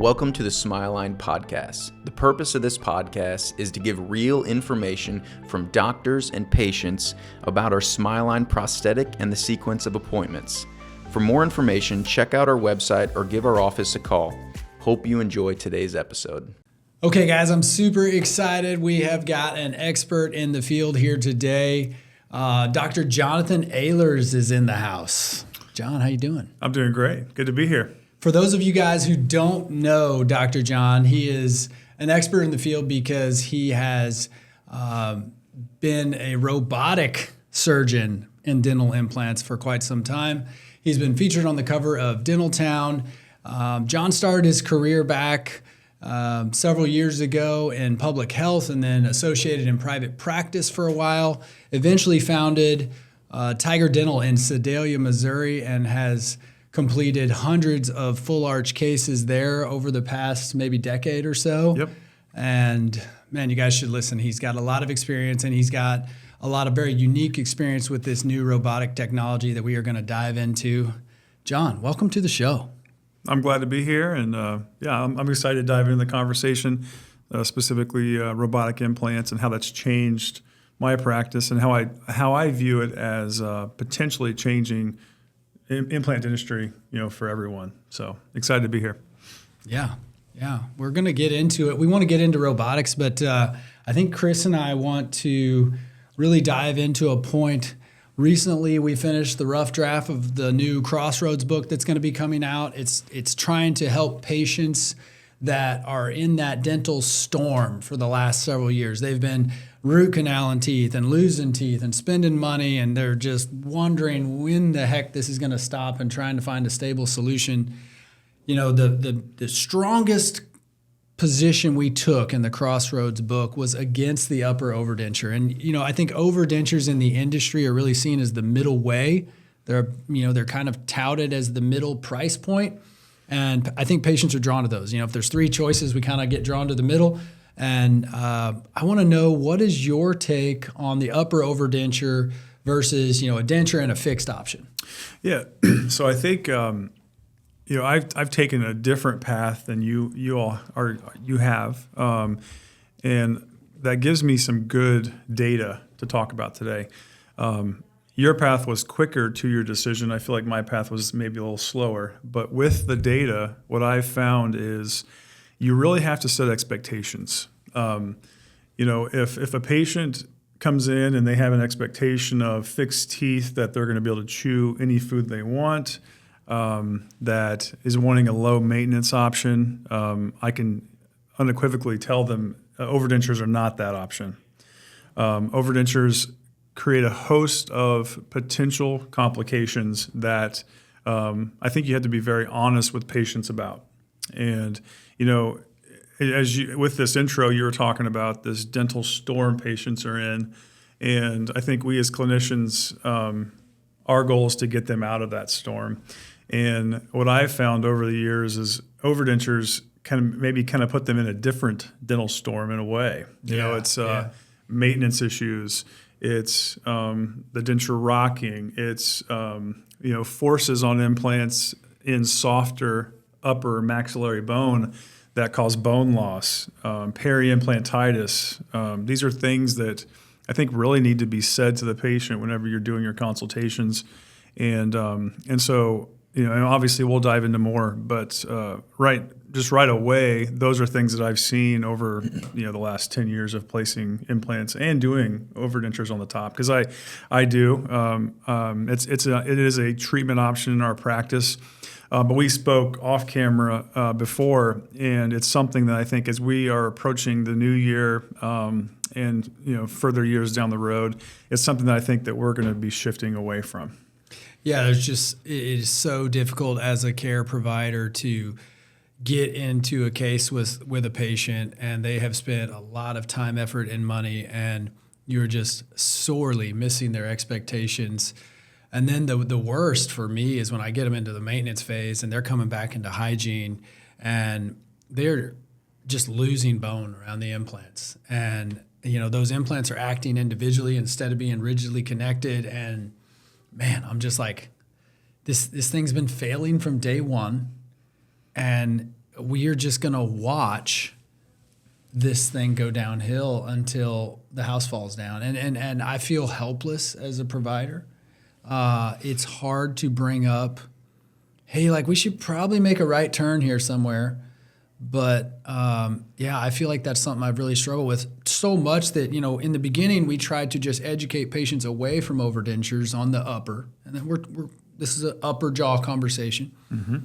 Welcome to the Smileline Podcast. The purpose of this podcast is to give real information from doctors and patients about our Smileline prosthetic and the sequence of appointments. For more information, check out our website or give our office a call. Hope you enjoy today's episode. Okay, guys, I'm super excited. We have got an expert in the field here today. Dr. Jonathan Ehlers is in the house. John, how you doing? I'm doing great. Good to be here. For those of you guys who don't know Dr. John, he is an expert in the field because he has been a robotic surgeon in dental implants for quite some time. He's been featured on the cover of Dental Town. John started his career back several years ago in public health and then associated in private practice for a while. Eventually founded Tiger Dental in Sedalia, Missouri, and has completed hundreds of full arch cases there over the past maybe decade or so. Yep. And man, you guys should listen. He's got a lot of experience and he's got a lot of very unique experience with this new robotic technology that we are going to dive into. John, welcome to the show. I'm glad to be here, and I'm excited to dive into the conversation, specifically robotic implants and how that's changed my practice and how I view it as potentially changing implant dentistry, for everyone. So excited to be here. Yeah, we're going to get into it. We want to get into robotics, but I think Chris and I want to really dive into a point. Recently, we finished the rough draft of the new Crossroads book that's going to be coming out. It's trying to help patients that are in that dental storm for the last several years. They've been root canaling teeth and losing teeth and spending money, and they're just wondering when the heck this is going to stop and trying to find a stable solution. The strongest position we took in the Crossroads book was against the upper overdenture. And, I think overdentures in the industry are really seen as the middle way. They're kind of touted as the middle price point. And I think patients are drawn to those. If there's three choices, we kind of get drawn to the middle. And I want to know, what is your take on the upper overdenture versus, a denture and a fixed option? Yeah. So I think, I've taken a different path than you have. And that gives me some good data to talk about today. Your path was quicker to your decision. I feel like my path was maybe a little slower. But with the data, what I've found is you really have to set expectations. If a patient comes in and they have an expectation of fixed teeth, that they're going to be able to chew any food they want, that is wanting a low maintenance option, I can unequivocally tell them overdentures are not that option. Overdentures create a host of potential complications that I think you have to be very honest with patients about. And, with this intro, you were talking about this dental storm patients are in. And I think we as clinicians, our goal is to get them out of that storm. And what I've found over the years is overdentures kind of put them in a different dental storm in a way. It's maintenance issues. It's the denture rocking. It's forces on implants in softer upper maxillary bone that cause bone loss, peri-implantitis. These are things that I think really need to be said to the patient whenever you're doing your consultations. And so, and obviously we'll dive into more, but right away, those are things that I've seen over, the last 10 years of placing implants and doing overdentures on the top. Because I do. It is a treatment option in our practice. But we spoke off camera before, and it's something that I think as we are approaching the new year and further years down the road, it's something that I think that we're going to be shifting away from. Yeah, it is so difficult as a care provider to get into a case with a patient, and they have spent a lot of time, effort, and money, and you're just sorely missing their expectations. And then the worst for me is when I get them into the maintenance phase and they're coming back into hygiene and they're just losing bone around the implants. And, those implants are acting individually instead of being rigidly connected. And man, I'm just like, this thing's been failing from day one. And we're just going to watch this thing go downhill until the house falls down. And I feel helpless as a provider. It's hard to bring up, hey, like we should probably make a right turn here somewhere. But I feel like that's something I've really struggled with so much that, in the beginning we tried to just educate patients away from overdentures on the upper. And then this is an upper jaw conversation. Mm-hmm.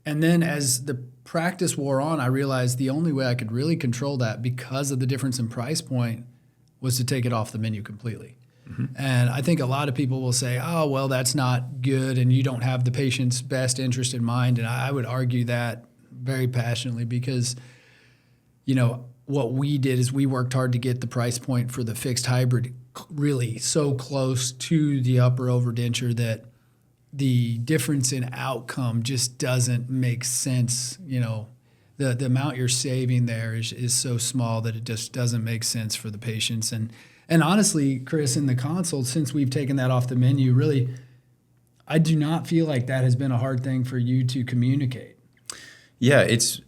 And then as the practice wore on, I realized the only way I could really control that because of the difference in price point was to take it off the menu completely. Mm-hmm. And I think a lot of people will say, oh, well, that's not good and you don't have the patient's best interest in mind. And I would argue that very passionately because, what we did is we worked hard to get the price point for the fixed hybrid really so close to the upper overdenture that the difference in outcome just doesn't make sense. The amount you're saving there is so small that it just doesn't make sense for the patients. And honestly, Chris, in the consult, since we've taken that off the menu, really, I do not feel like that has been a hard thing for you to communicate. Yeah, it's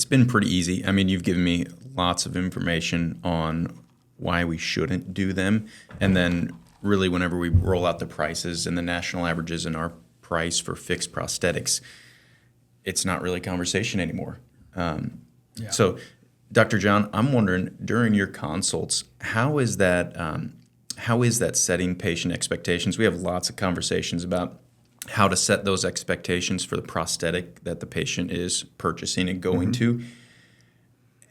been pretty easy. I mean, you've given me lots of information on why we shouldn't do them. And then really whenever we roll out the prices and the national averages and our price for fixed prosthetics, it's not really conversation anymore. So, Dr. John, I'm wondering, during your consults, how is that setting patient expectations? We have lots of conversations about how to set those expectations for the prosthetic that the patient is purchasing and going to.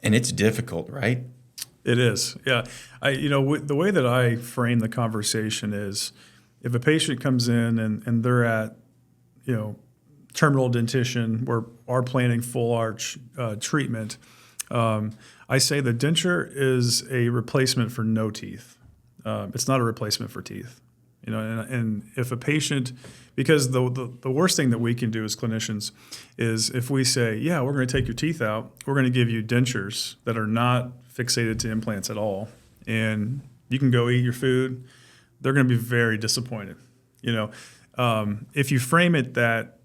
And it's difficult, right? It is, yeah. The way that I frame the conversation is if a patient comes in and they're at, terminal dentition, we are planning full arch treatment, I say the denture is a replacement for no teeth. It's not a replacement for teeth. And if a patient, because the worst thing that we can do as clinicians is if we say, yeah, we're going to take your teeth out, we're going to give you dentures that are not fixated to implants at all, and you can go eat your food, they're going to be very disappointed. If you frame it that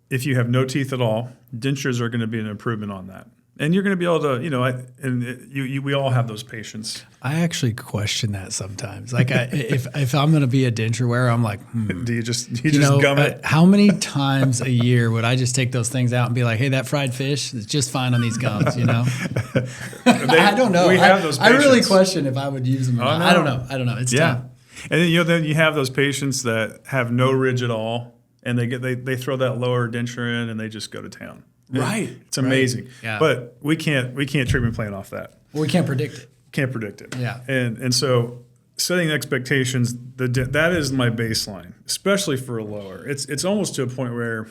if you have no teeth at all, dentures are going to be an improvement on that. And you're going to be able to, we all have those patients. I actually question that sometimes. Like, if I'm going to be a denture wearer, I'm like, Do you just gum it? How many times a year would I just take those things out and be like, hey, that fried fish is just fine on these gums, I don't know. We have those patients. I really question if I would use them or not. I don't know. It's tough. And then you have those patients that have no ridge at all, and they throw that lower denture in, and they just go to town. Right. It's amazing. Right. Yeah. But we can't treatment plan off that. Well, we can't predict it. Can't predict it. Yeah. And so setting expectations, that is my baseline, especially for a lower. It's almost to a point where,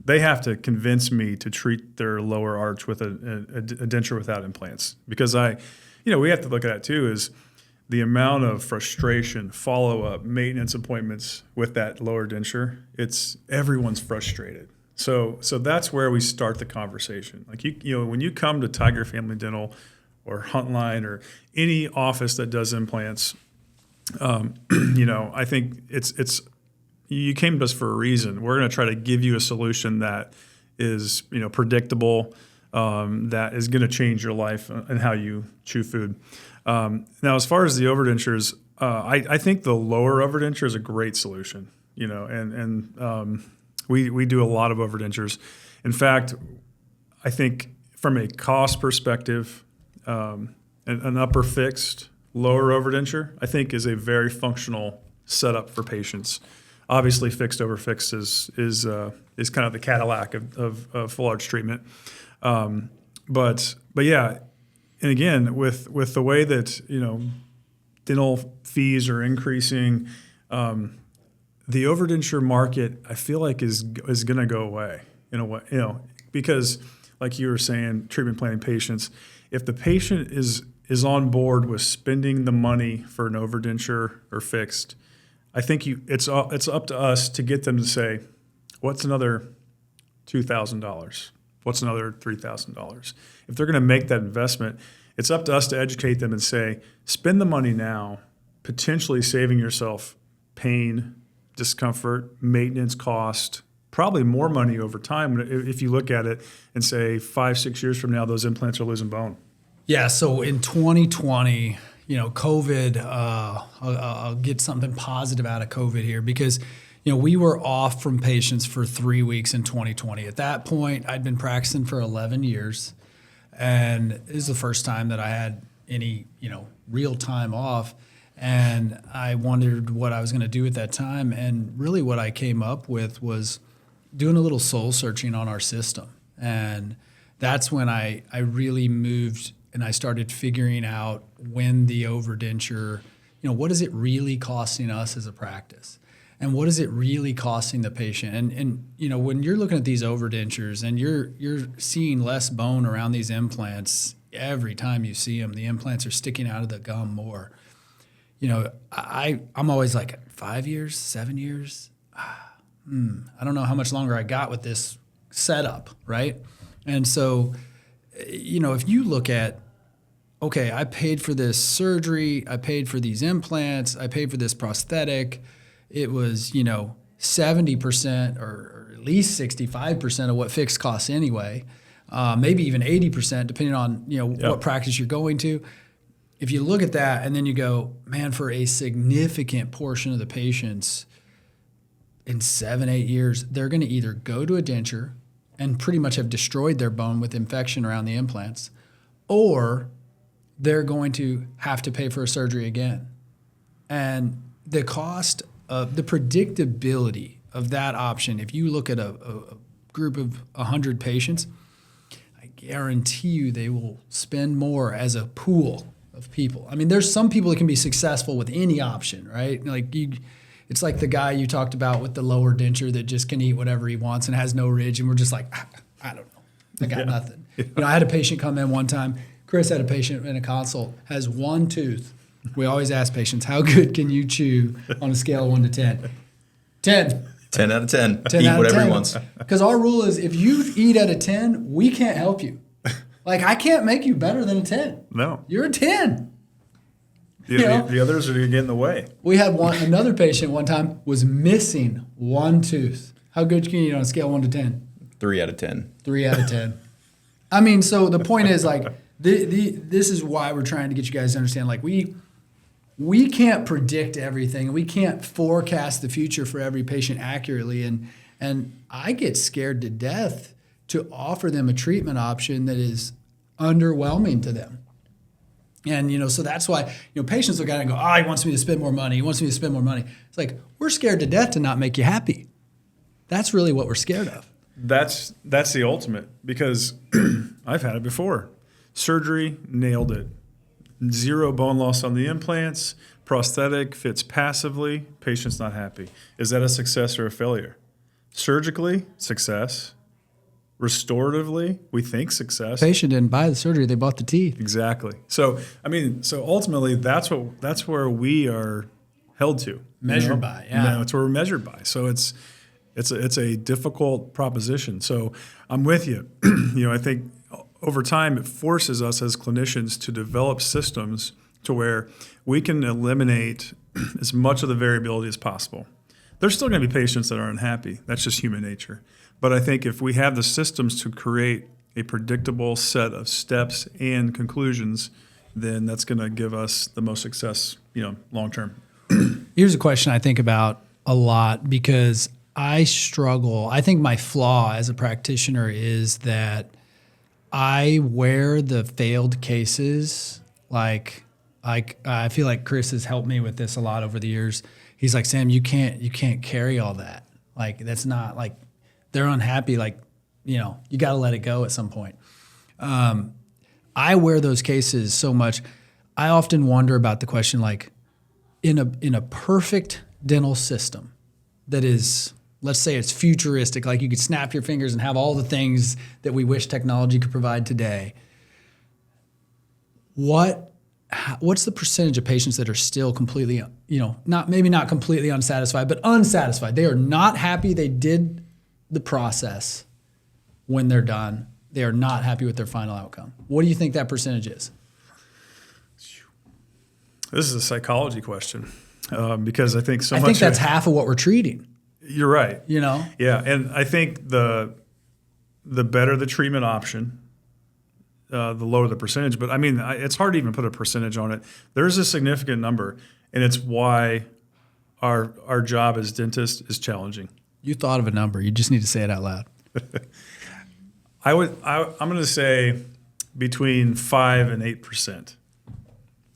they have to convince me to treat their lower arch with a denture without implants. Because we have to look at that too, is the amount of frustration, follow-up, maintenance appointments with that lower denture. Everyone's frustrated. So that's where we start the conversation. Like when you come to Tiger Family Dental or Huntline or any office that does implants, I think it's you came to us for a reason. We're going to try to give you a solution that is predictable, that is going to change your life and how you chew food. Now, as far as the overdentures, I think the lower overdenture is a great solution. We do a lot of overdentures. In fact, I think from a cost perspective, an upper fixed, lower overdenture, I think is a very functional setup for patients. Obviously, fixed over fixed is kind of the Cadillac of full arch treatment. But yeah, and again, with the way that dental fees are increasing, the overdenture market, I feel like is going to go away in a way, because like you were saying, treatment planning patients, if the patient is on board with spending the money for an overdenture or fixed, I think it's up to us to get them to say, what's another $2,000? What's another $3,000? If they're going to make that investment, it's up to us to educate them and say, spend the money now, potentially saving yourself pain, discomfort, maintenance cost, probably more money over time if you look at it and say 5-6 years from now, those implants are losing bone. Yeah. So in 2020, COVID, I'll get something positive out of COVID here because, we were off from patients for 3 weeks in 2020. At that point, I'd been practicing for 11 years. And this is the first time that I had any, real time off. And I wondered what I was going to do at that time. And really what I came up with was doing a little soul searching on our system. And that's when I really moved and I started figuring out when the overdenture, what is it really costing us as a practice? And what is it really costing the patient? And when you're looking at these overdentures and you're seeing less bone around these implants, every time you see them, the implants are sticking out of the gum more. I'm always like 5 years, 7 years. I don't know how much longer I got with this setup, right? And so, if you look at, okay, I paid for this surgery, I paid for these implants, I paid for this prosthetic. It was, 70% or at least 65% of what fixed costs anyway, maybe even 80%, depending on, what practice you're going to. If you look at that and then you go, man, for a significant portion of the patients in 7-8 years, they're going to either go to a denture and pretty much have destroyed their bone with infection around the implants, or they're going to have to pay for a surgery again. And the cost of the predictability of that option, if you look at a group of 100 patients, I guarantee you they will spend more as a pool of people. I mean, there's some people that can be successful with any option, right? It's like the guy you talked about with the lower denture that just can eat whatever he wants and has no ridge, and we're just like, I don't know, I got nothing. I had a patient come in one time. Chris had a patient in a consult, has one tooth. We always ask patients, how good can you chew on a scale of 1 to 10? 10. 10 out of 10. 10 Eat out of whatever 10. he wants. Because our rule is if you eat at a 10, we can't help you. Like, I can't make you better than a 10. No. You're a 10. The others are going to get in the way. We had another patient one time was missing one tooth. How good can you eat on a scale of 1 to 10? 3 out of 10. 3 out of 10. I mean, so the point is, like, this is why we're trying to get you guys to understand, like, we can't predict everything. We can't forecast the future for every patient accurately. And I get scared to death to offer them a treatment option that is underwhelming to them. And, so that's why, patients look at it and go, he wants me to spend more money. He wants me to spend more money. It's like, we're scared to death to not make you happy. That's really what we're scared of. That's the ultimate, because I've had it before. Surgery, nailed it. 0 bone loss on the implants. Prosthetic fits passively. Patient's not happy. Is that a success or a failure? Surgically, success. Restoratively, we think success. Patient didn't buy the surgery; they bought the teeth. Exactly. So ultimately, that's where we are held to. Measured by, yeah. That's where we're measured by. So it's a difficult proposition. So I'm with you. I think over time it forces us as clinicians to develop systems to where we can eliminate as much of the variability as possible. There's still going to be patients that are unhappy. That's just human nature. But I think if we have the systems to create a predictable set of steps and conclusions, then that's going to give us the most success, long term. Here's a question I think about a lot because I struggle. I think my flaw as a practitioner is that I wear the failed cases. Like I feel like Chris has helped me with this a lot over the years. He's like, Sam, you can't carry all that. Like, that's not like, they're unhappy. Like, you got to let it go at some point. I wear those cases so much. I often wonder about the question, like, in a perfect dental system that is, let's say it's futuristic, like you could snap your fingers and have all the things that we wish technology could provide today. What's the percentage of patients that are still completely, not completely unsatisfied, but unsatisfied? They are not happy they did the process. When they're done, they are not happy with their final outcome. What do you think that percentage is? This is a psychology question because I think that's half of what we're treating. You're right. Yeah, and I think the better the treatment option, the lower the percentage. But I mean, it's hard to even put a percentage on it. There's a significant number, and it's why our job as dentists is challenging. You thought of a number. You just need to say it out loud. I'm going to say between 5 and 8%.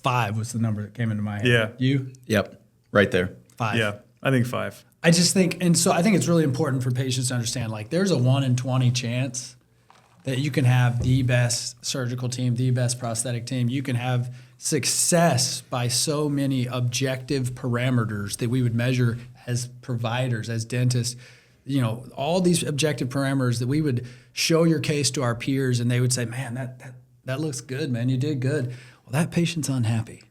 5 was the number that came into my head. Yeah. You? Yep, right there. 5. Yeah, I think 5. I just think, and so I think it's really important for patients to understand, like, there's a 1 in 20 chance that you can have the best surgical team, the best prosthetic team. You can have success by so many objective parameters that we would measure as providers, as dentists. All these objective parameters that we would show your case to our peers, and they would say, man, that looks good, man. You did good. Well, that patient's unhappy.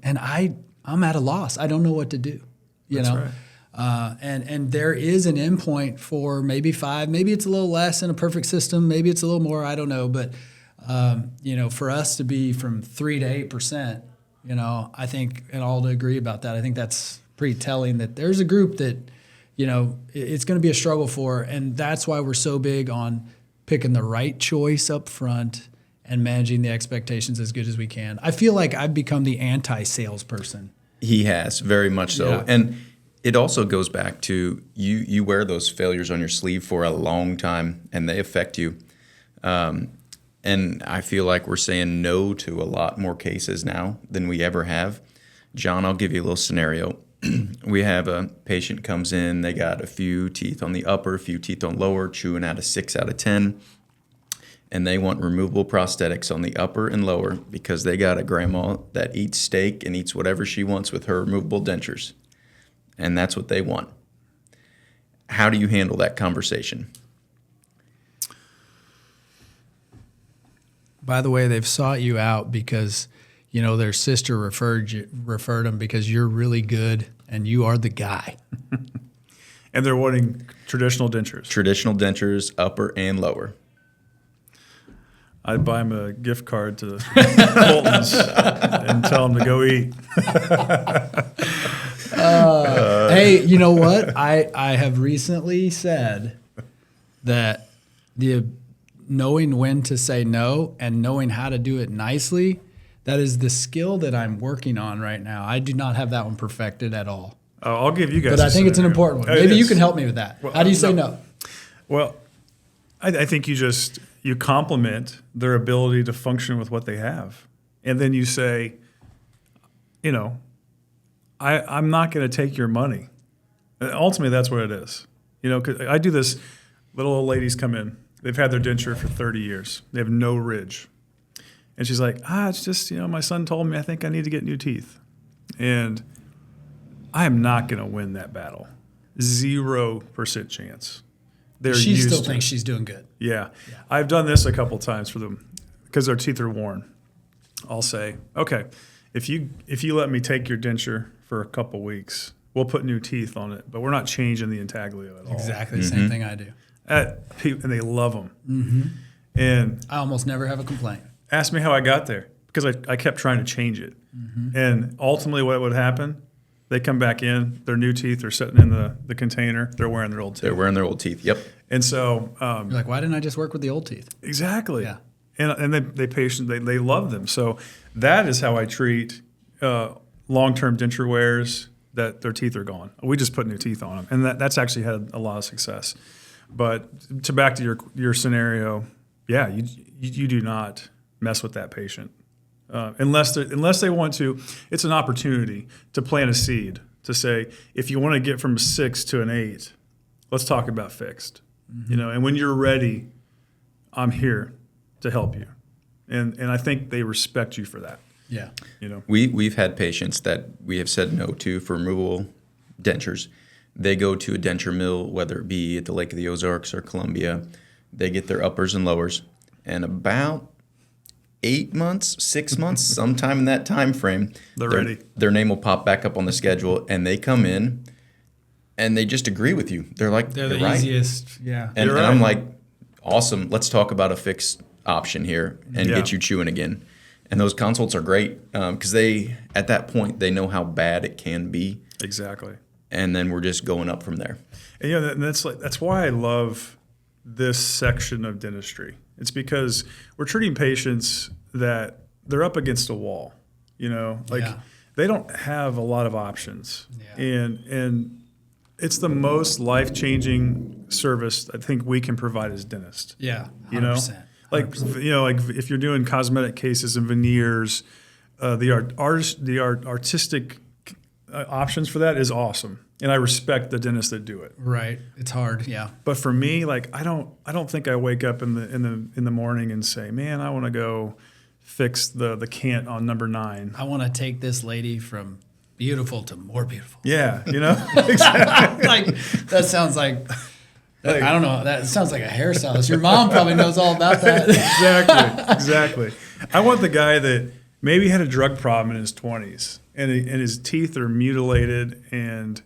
And I'm at a loss. I don't know what to do. That's right. And there is an endpoint for maybe 5, maybe it's a little less in a perfect system, maybe it's a little more, I don't know. But, for us to be from 3 to 8%, I think, and all to agree about that, I think that's pretty telling that there's a group that, it's going to be a struggle for. And that's why we're so big on picking the right choice up front and managing the expectations as good as we can. I feel like I've become the anti-salesperson. He has, very much so. Yeah. And it also goes back to you wear those failures on your sleeve for a long time, and they affect you. And I feel like we're saying no to a lot more cases now than we ever have. John, I'll give you a little scenario. We have a patient comes in, they got a few teeth on the upper, a few teeth on lower, chewing out of 6 out of 10. And they want removable prosthetics on the upper and lower because they got a grandma that eats steak and eats whatever she wants with her removable dentures. And that's what they want. How do you handle that conversation? By the way, they've sought you out because, their sister referred them because you're really good and you are the guy. And they're wanting traditional dentures. Traditional dentures, upper and lower. I'd buy them a gift card to Bolton's and tell them to go eat. Hey, you know what? I have recently said that knowing when to say no and knowing how to do it nicely, that is the skill that I'm working on right now. I do not have that one perfected at all. I'll give you guys But I think it's an important one. Maybe you can help me with that. Well, how do you say no? Well, I think you compliment their ability to function with what they have. And then you say, I'm not going to take your money. Ultimately, that's what it is. 'Cause I do this, little old ladies come in. They've had their denture for 30 years. They have no ridge. And she's like, it's just, my son told me I think I need to get new teeth. And I am not going to win that battle. 0% chance. She still thinks she's doing good. Yeah. I've done this a couple times for them because their teeth are worn. I'll say, okay, if you let me take your denture for a couple weeks, we'll put new teeth on it, but we're not changing the intaglio at all. Exactly the same thing I do. And they love them. Mm-hmm. And I almost never have a complaint. Ask me how I got there because I kept trying to change it. Mm-hmm. And ultimately what would happen, they come back in, their new teeth are sitting in the container, they're wearing their old teeth. They're wearing their old teeth, yep. And so... you're like, why didn't I just work with the old teeth? Exactly. Yeah. And they love them. So that is how I treat long-term denture wearers that their teeth are gone. We just put new teeth on them. And that's actually had a lot of success. But back to your scenario, yeah, you do not mess with that patient. Unless they want to. It's an opportunity to plant a seed to say, if you want to get from a 6 to an 8, let's talk about fixed. Mm-hmm. And when you're ready, I'm here to help you. And I think they respect you for that. Yeah. We've had patients that we have said no to for removable dentures. They go to a denture mill, whether it be at the Lake of the Ozarks or Columbia. They get their uppers and lowers. And about 8 months, 6 months, sometime in that time frame, they're ready. Their name will pop back up on the schedule, and they come in, and they just agree with you. They're like, they're the right. easiest. Yeah. And I'm like, awesome. Let's talk about a fixed option here and get you chewing again. And those consults are great because at that point, they know how bad it can be. Exactly. and then we're just going up from there. And that's why I love this section of dentistry. It's because we're treating patients that they're up against a wall, they don't have a lot of options. Yeah. And it's the most life-changing service I think we can provide as dentists. Yeah, 100%. 100%. Like if you're doing cosmetic cases and veneers, the artistic options for that is awesome. And I respect the dentists that do it. Right. It's hard. Yeah. But for me, like I don't think I wake up in the morning and say, man, I want to go fix the cant on number 9. I want to take this lady from beautiful to more beautiful. Yeah. Exactly. Like that sounds like I don't know. That sounds like a hairstylist. Your mom probably knows all about that. Exactly. I want the guy that maybe had a drug problem in his 20s and his teeth are mutilated and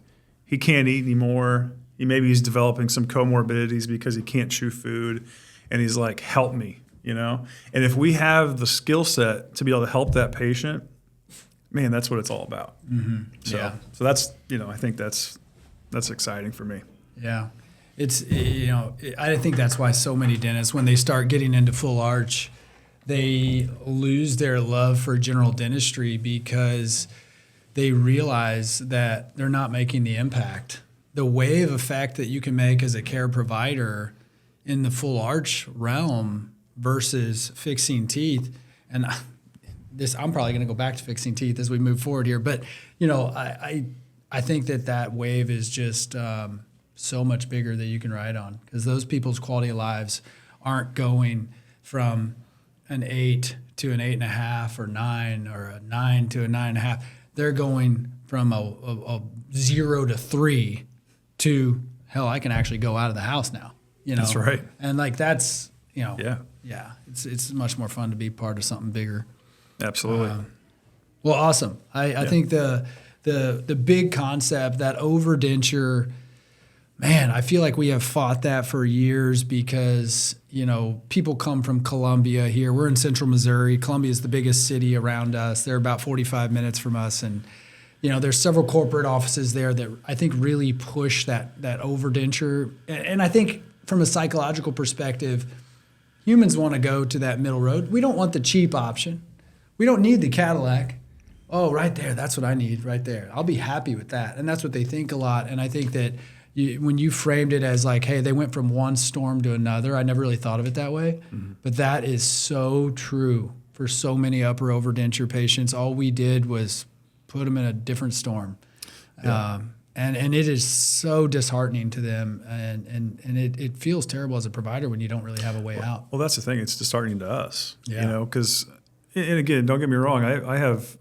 he can't eat anymore. Maybe he's developing some comorbidities because he can't chew food, and he's like, help me, And if we have the skill set to be able to help that patient, man, that's what it's all about. Mm-hmm. So that's, I think that's exciting for me. Yeah. It's, I think that's why so many dentists, when they start getting into full arch, they lose their love for general dentistry because they realize that they're not making the impact. The wave effect that you can make as a care provider in the full arch realm versus fixing teeth. And I'm probably going to go back to fixing teeth as we move forward here. But, I think that wave is just so much bigger that you can ride on, because those people's quality of lives aren't going from an 8 to an 8.5 or 9 or a 9 to a 9.5. They're going from a 0 to 3 to, hell, I can actually go out of the house now. That's right. And like that's, Yeah. It's much more fun to be part of something bigger. Absolutely. Well, awesome. I think the big concept, that overdenture, man, I feel like we have fought that for years because, people come from Columbia here. We're in central Missouri. Columbia is the biggest city around us. They're about 45 minutes from us. And, there's several corporate offices there that I think really push that overdenture. And I think from a psychological perspective, humans want to go to that middle road. We don't want the cheap option. We don't need the Cadillac. Oh, right there. That's what I need right there. I'll be happy with that. And that's what they think a lot. And I think that when you framed it as like, hey, they went from one storm to another, I never really thought of it that way. Mm-hmm. But that is so true for so many upper overdenture patients. All we did was put them in a different storm. Yeah. And it is so disheartening to them. And it feels terrible as a provider when you don't really have a way out. Well, that's the thing. It's disheartening to us, Yeah. because, and again, don't get me wrong. I have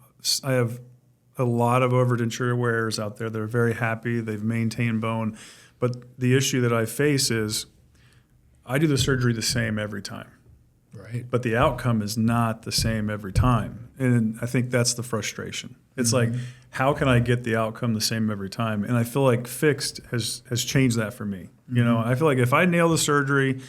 a lot of overdenture wearers out there that are very happy. They've maintained bone. But the issue that I face is I do the surgery the same every time. Right. But the outcome is not the same every time. And I think that's the frustration. It's like, how can I get the outcome the same every time? And I feel like fixed has changed that for me. I feel like if I nail the surgery,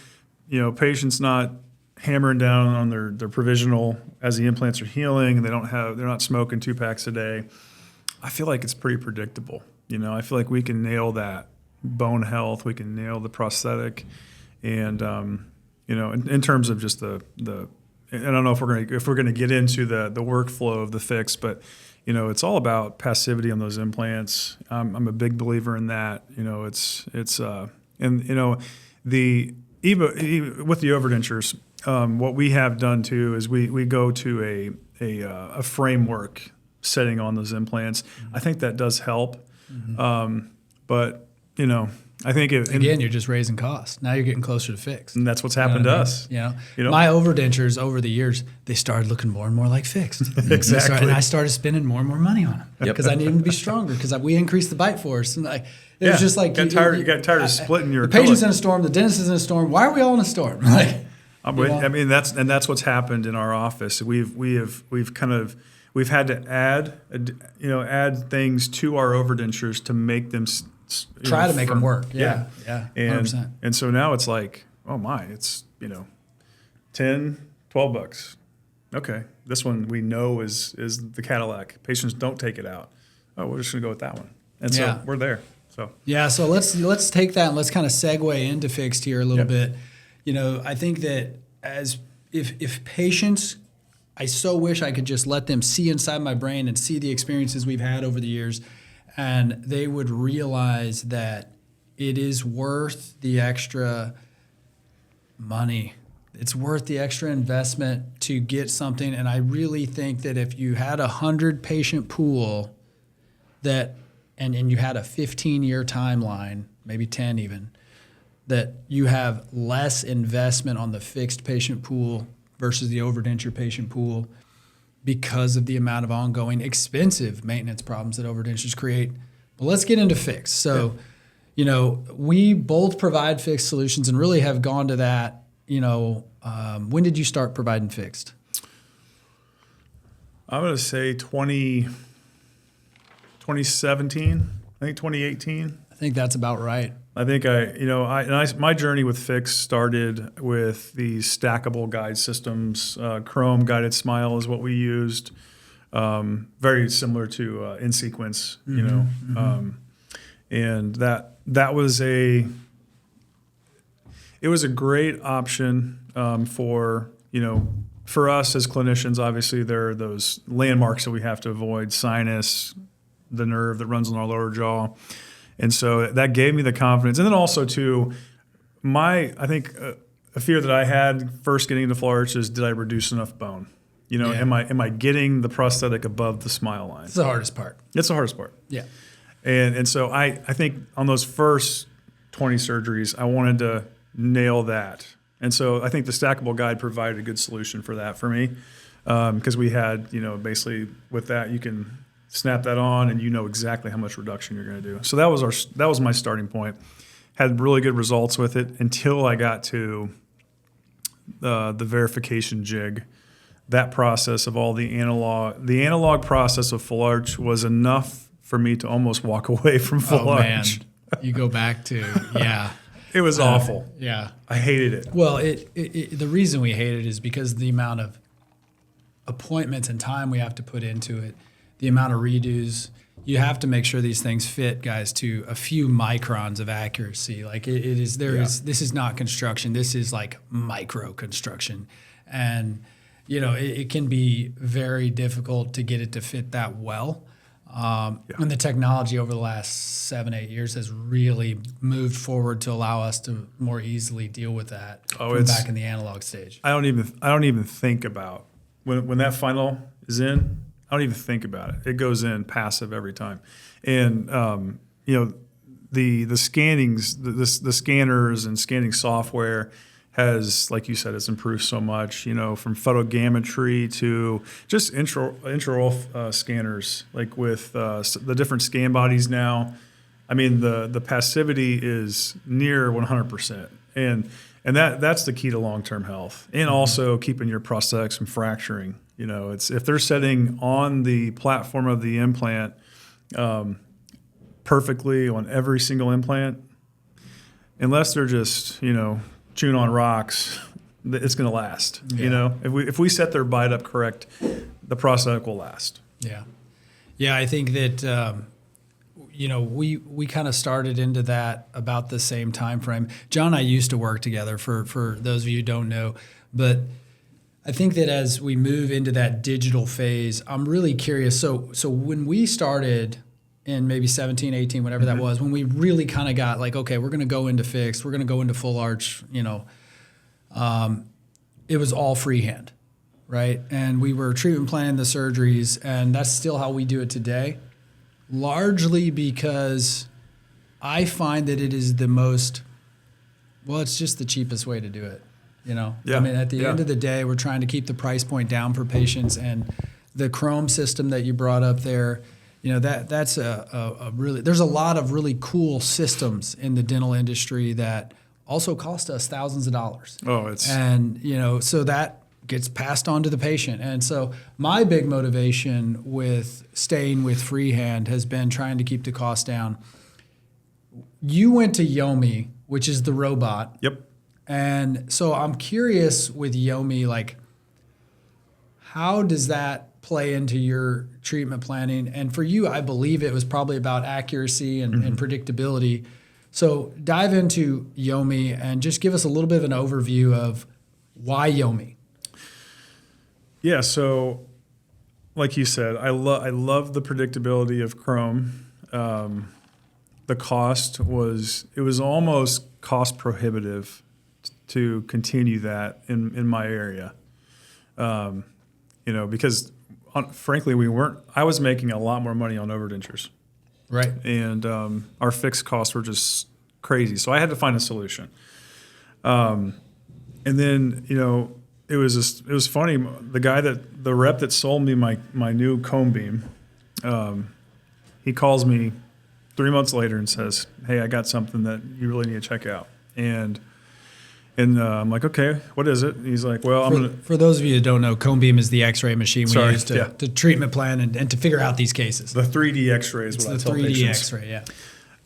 patient's not hammering down on their provisional as the implants are healing, and they're not smoking 2 packs a day. I feel like it's pretty predictable. I feel like we can nail that bone health, we can nail the prosthetic, and in terms of just the I don't know if we're gonna get into the workflow of the fix, but it's all about passivity on those implants. I'm a big believer in that. With the overdentures. What we have done too is we go to a framework setting on those implants. Mm-hmm. I think that does help, but I think again, you're just raising costs. Now you're getting closer to fixed, and that's what's happened to us. My overdentures over the years, they started looking more and more like fixed. Exactly, and I started spending more and more money on them because I needed them to be stronger because we increased the bite force and it was just like you got tired of splitting your. The patient's in a storm, the dentist is in a storm. Why are we all in a storm? That's what's happened in our office. We've had to add things to our overdentures to make them try to make them work. Yeah, 100%. And so now it's like, oh my, it's $10, $12. Okay, this one we know is the Cadillac. Patients don't take it out. Oh, we're just gonna go with that one. And so we're there. So so let's take that and let's kind of segue into fixed here a little bit. You know, I think that if patients, I so wish I could just let them see inside my brain and see the experiences we've had over the years, and they would realize that it is worth the extra money. It's worth the extra investment to get something. And I really think that if you had 100 patient pool that, and you had a 15-year timeline, maybe 10 even, that you have less investment on the fixed patient pool versus the overdenture patient pool because of the amount of ongoing expensive maintenance problems that overdentures create. But let's get into fixed. So, you know, we both provide fixed solutions and really have gone to that. You know, when did you start providing fixed? I'm going to say 2017, I think 2018. I think that's about right. I think my journey with fixed started with these stackable guide systems. Chrome guided smile is what we used. Very similar to In Sequence, you know. And that was it was a great option for us as clinicians. Obviously, there are those landmarks that we have to avoid: sinus, the nerve that runs on our lower jaw, and so that gave me the confidence. And then also too, I think a fear that I had first getting into full arch is, did I reduce enough bone? You know, am I getting the prosthetic above the smile line? It's the hardest part. It's the hardest part. Yeah. And so I think on those first 20 surgeries, I wanted to nail that. And so I think the stackable guide provided a good solution for that for me, because we had, basically with that, you can snap that on and you know exactly how much reduction you're going to do. So that was my starting point. Had really good results with it until I got to the verification jig. That process of all the analog process of full arch was enough for me to almost walk away from full arch. Man. You go back to, It was awful. Yeah. I hated it. Well, the reason we hate it is because the amount of appointments and time we have to put into it, the amount of redos. You have to make sure these things fit, guys, to a few microns of accuracy. Like this is not construction. This is like micro construction. And, it can be very difficult to get it to fit that well. And the technology over the last 7-8 years has really moved forward to allow us to more easily deal with that from back in the analog stage. I don't even think about when that final is in. I don't even think about it. It goes in passive every time, and the scannings, the scanners and scanning software has, like you said, it's improved so much. From photogrammetry to just intraoral scanners, like with the different scan bodies now. I mean, the passivity is near 100%, and that's the key to long-term health, and also keeping your prosthetics from fracturing. It's if they're setting on the platform of the implant perfectly on every single implant, unless they're just chewing on rocks, it's going to last. Yeah. If we set their bite up correct, the prosthetic will last. Yeah. I think that we kind of started into that about the same time frame. John and I used to work together, for those of you who don't know, but I think that as we move into that digital phase, I'm really curious. So when we started in maybe 17, 18, whatever that was, when we really kind of got like, okay, we're going to go into fixed, we're going to go into full arch, it was all freehand, right? And we were treatment planning the surgeries, and that's still how we do it today, largely because I find that it is it's just the cheapest way to do it. I mean, at the end of the day, we're trying to keep the price point down for patients, and the Chrome system that you brought up there, that's a really, there's a lot of really cool systems in the dental industry that also cost us thousands of dollars. So that gets passed on to the patient. And so my big motivation with staying with freehand has been trying to keep the cost down. You went to Yomi, which is the robot. Yep. And so I'm curious with Yomi, like, how does that play into your treatment planning? And for you, I believe it was probably about accuracy and predictability. So dive into Yomi and just give us a little bit of an overview of why Yomi. Yeah, so like you said, I love the predictability of Chrome. The cost was almost cost prohibitive to continue that in my area. Because frankly, I was making a lot more money on Overdentures. Right. And our fixed costs were just crazy. So I had to find a solution. And then, it was funny. The rep that sold me my new cone beam, he calls me 3 months later and says, "Hey, I got something that you really need to check out." And I'm like, "Okay, what is it?" And he's like, "Well, For those of you that don't know, cone beam is the X-ray machine we use to yeah. treatment plan and to figure out these cases. The 3D X-ray is what I tell patients. The 3D X-ray, yeah.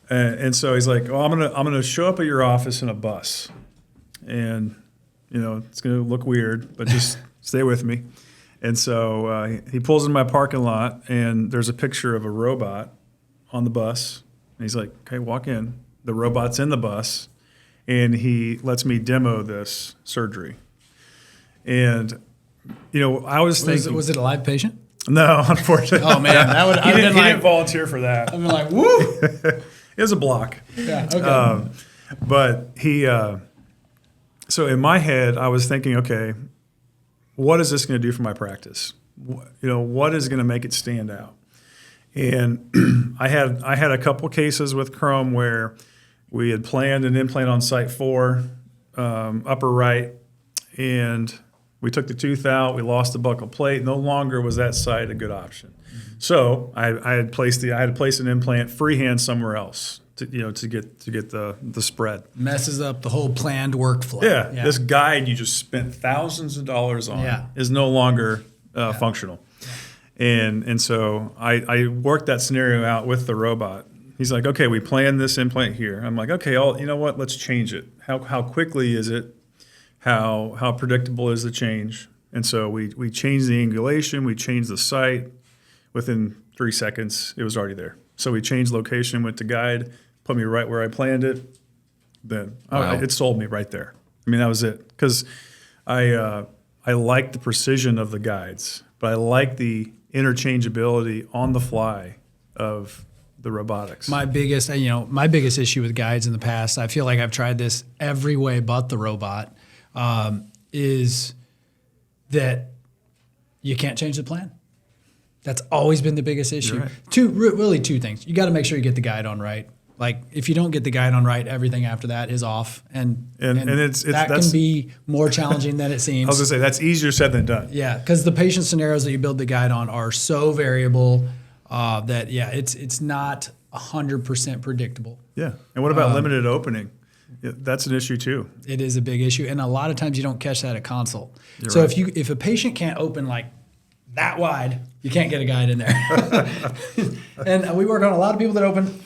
And so he's like, "Oh, I'm gonna show up at your office in a bus, and it's gonna look weird, but just stay with me." And so he pulls in my parking lot, and there's a picture of a robot on the bus. And he's like, "Okay, walk in." The robot's in the bus, and he lets me demo this surgery. And I was thinking, was it a live patient? No, unfortunately. Oh man, that would he didn't volunteer for that. I've been like, woo. It was a block. Yeah. Okay. But he. So in my head, I was thinking, okay, what is this going to do for my practice? What is going to make it stand out? And I had a couple cases with Chrome where we had planned an implant on site 4, upper right, and we took the tooth out. We lost the buccal plate. No longer was that site a good option. So I had placed an implant freehand somewhere else to get the spread. Messes up the whole planned workflow. Yeah. This guide you just spent thousands of dollars on is no longer functional. And so I worked that scenario out with the robot. He's like, "Okay, we planned this implant here." I'm like, "Okay, you know what? Let's change it. How quickly is it? How predictable is the change?" And so we changed the angulation, we changed the site. Within 3 seconds, it was already there. So we changed location, went to guide, put me right where I planned it. Then it sold me right there. I mean, that was it. Because I like the precision of the guides, but I like the interchangeability on the fly of the robotics. My biggest issue with guides in the past, I feel like I've tried this every way but the robot, is that you can't change the plan. That's always been the biggest issue. Right. Two things. You got to make sure you get the guide on right. Like if you don't get the guide on right, everything after that is off, and that can be more challenging than it seems. I was gonna say that's easier said than done. Yeah, because the patient scenarios that you build the guide on are so variable that it's not 100% predictable. Yeah, and what about limited opening? Yeah, that's an issue too. It is a big issue, and a lot of times you don't catch that at consult. You're so right. if a patient can't open like that wide, you can't get a guide in there. And we work on a lot of people that open.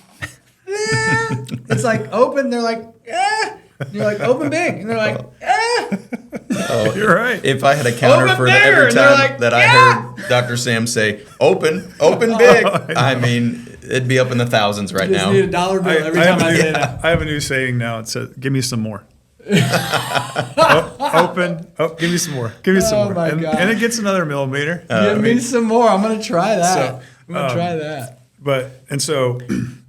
It's like open, they're like, and you're like, open big, and they're like, Oh, You're right. If I had a counter Open for bigger, every and they're time like, that I heard Dr. Sam say, open big, I mean, it'd be up in the thousands right you just now. need a dollar bill every time I say that. I have a new saying now. It says, "Give me some more." Open. Oh, give me some more. Give me some more. my God. And it gets another millimeter. Give me some more. I'm going to try that. So, I'm going to try that. So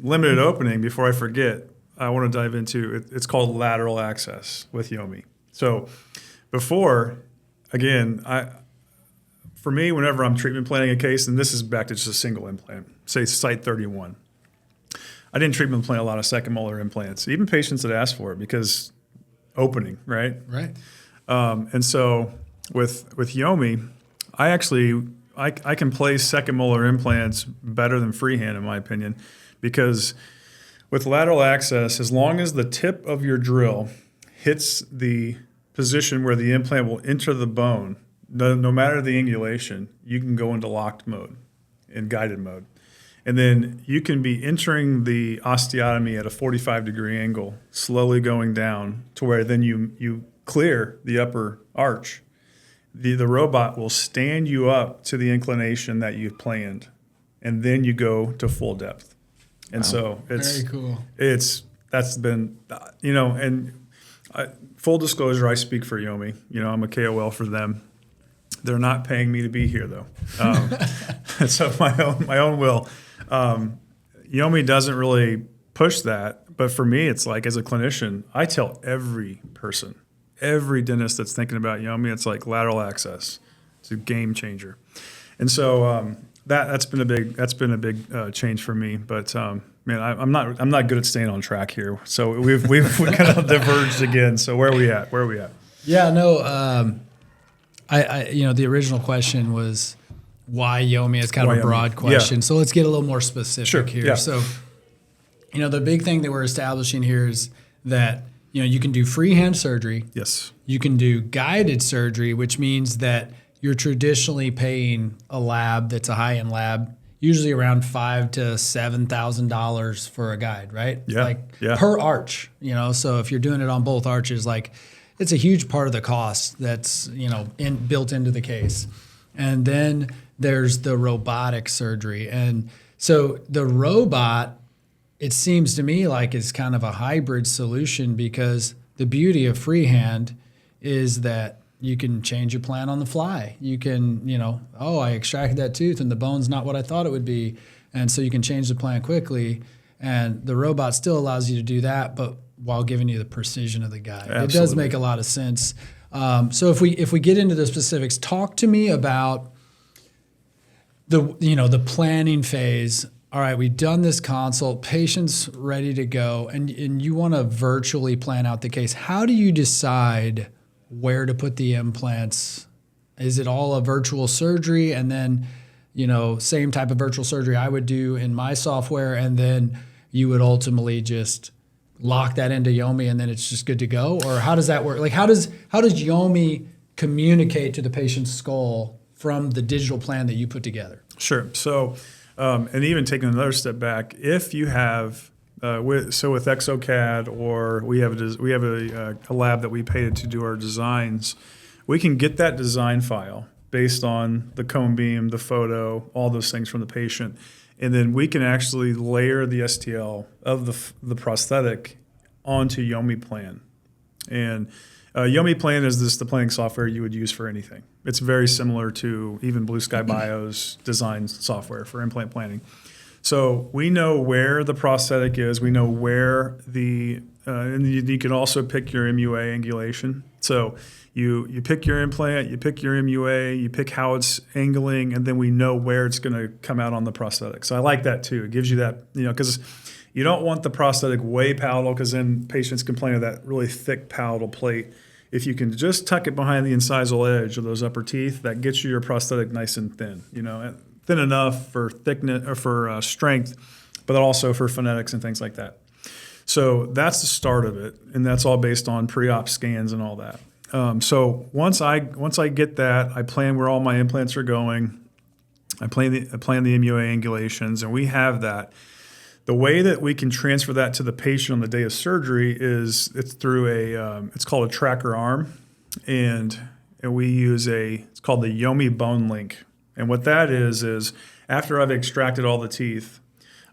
limited opening, before I forget, I want to dive into it. It's called lateral access with Yomi. So before, again, for me, whenever I'm treatment planning a case, and this is back to just a single implant, say site 31, I didn't treatment plan a lot of second molar implants, even patients that asked for it because opening, right? Right. And so with Yomi, I can place second molar implants better than freehand, in my opinion, because with lateral access, as long as the tip of your drill hits the position where the implant will enter the bone, no matter the angulation, you can go into locked mode, in guided mode. And then you can be entering the osteotomy at a 45-degree angle, slowly going down to where then you clear the upper arch. the robot will stand you up to the inclination that you've planned, and then you go to full depth. And so it's very cool. That's been, and full disclosure, I speak for Yomi. I'm a KOL for them. They're not paying me to be here though. So my own will. Yomi doesn't really push that, but for me, it's like as a clinician, I tell every person, every dentist that's thinking about Yomi, it's like lateral access. It's a game changer, and so that's been a big change for me. But man, I'm not good at staying on track here. So we've kind of diverged again. So where are we at? Yeah, no. I the original question was why Yomi? It's kind of a broad question. Yeah. So let's get a little more specific here. Yeah. So, the big thing that we're establishing here is that, you can do freehand surgery. Yes. You can do guided surgery, which means that you're traditionally paying a lab that's a high-end lab, usually around $5,000 to $7,000 for a guide, right? Yeah. Per arch, So if you're doing it on both arches, it's a huge part of the cost that's, built into the case. And then there's the robotic surgery. And so the robot, it seems to me like is kind of a hybrid solution, because the beauty of freehand is that you can change your plan on the fly. You can, I extracted that tooth and the bone's not what I thought it would be. And so you can change the plan quickly. And the robot still allows you to do that, but while giving you the precision of the guide. Absolutely. It does make a lot of sense. So if we get into the specifics, talk to me about the planning phase. All right, we've done this consult, patient's ready to go, and you want to virtually plan out the case. How do you decide where to put the implants? Is it all a virtual surgery, and then, same type of virtual surgery I would do in my software, and then you would ultimately just lock that into Yomi and then it's just good to go? Or how does that work? How does Yomi communicate to the patient's skull from the digital plan that you put together? Sure. So, and even taking another step back, if you have with ExoCAD, or we have a lab that we paid to do our designs, we can get that design file based on the cone beam, the photo, all those things from the patient. And then we can actually layer the STL of the prosthetic onto Yomi Plan. And Yomi Plan is the planning software you would use for anything. It's very similar to even Blue Sky Bio's design software for implant planning. So we know where the prosthetic is. We know where and you can also pick your MUA angulation. So you pick your implant, you pick your MUA, you pick how it's angling, and then we know where it's going to come out on the prosthetic. So I like that too. It gives you that, because you don't want the prosthetic way palatal, because then patients complain of that really thick palatal plate. If you can just tuck it behind the incisal edge of those upper teeth, that gets you your prosthetic nice and thin, thin enough for thickness or for strength, but also for phonetics and things like that. So that's the start of it, and that's all based on pre-op scans and all that. So once I get that, I plan where all my implants are going. I plan the MUA angulations, and we have that. The way that we can transfer that to the patient on the day of surgery is it's through it's called a tracker arm, and we use it's called the Yomi Bone Link. And what that is after I've extracted all the teeth,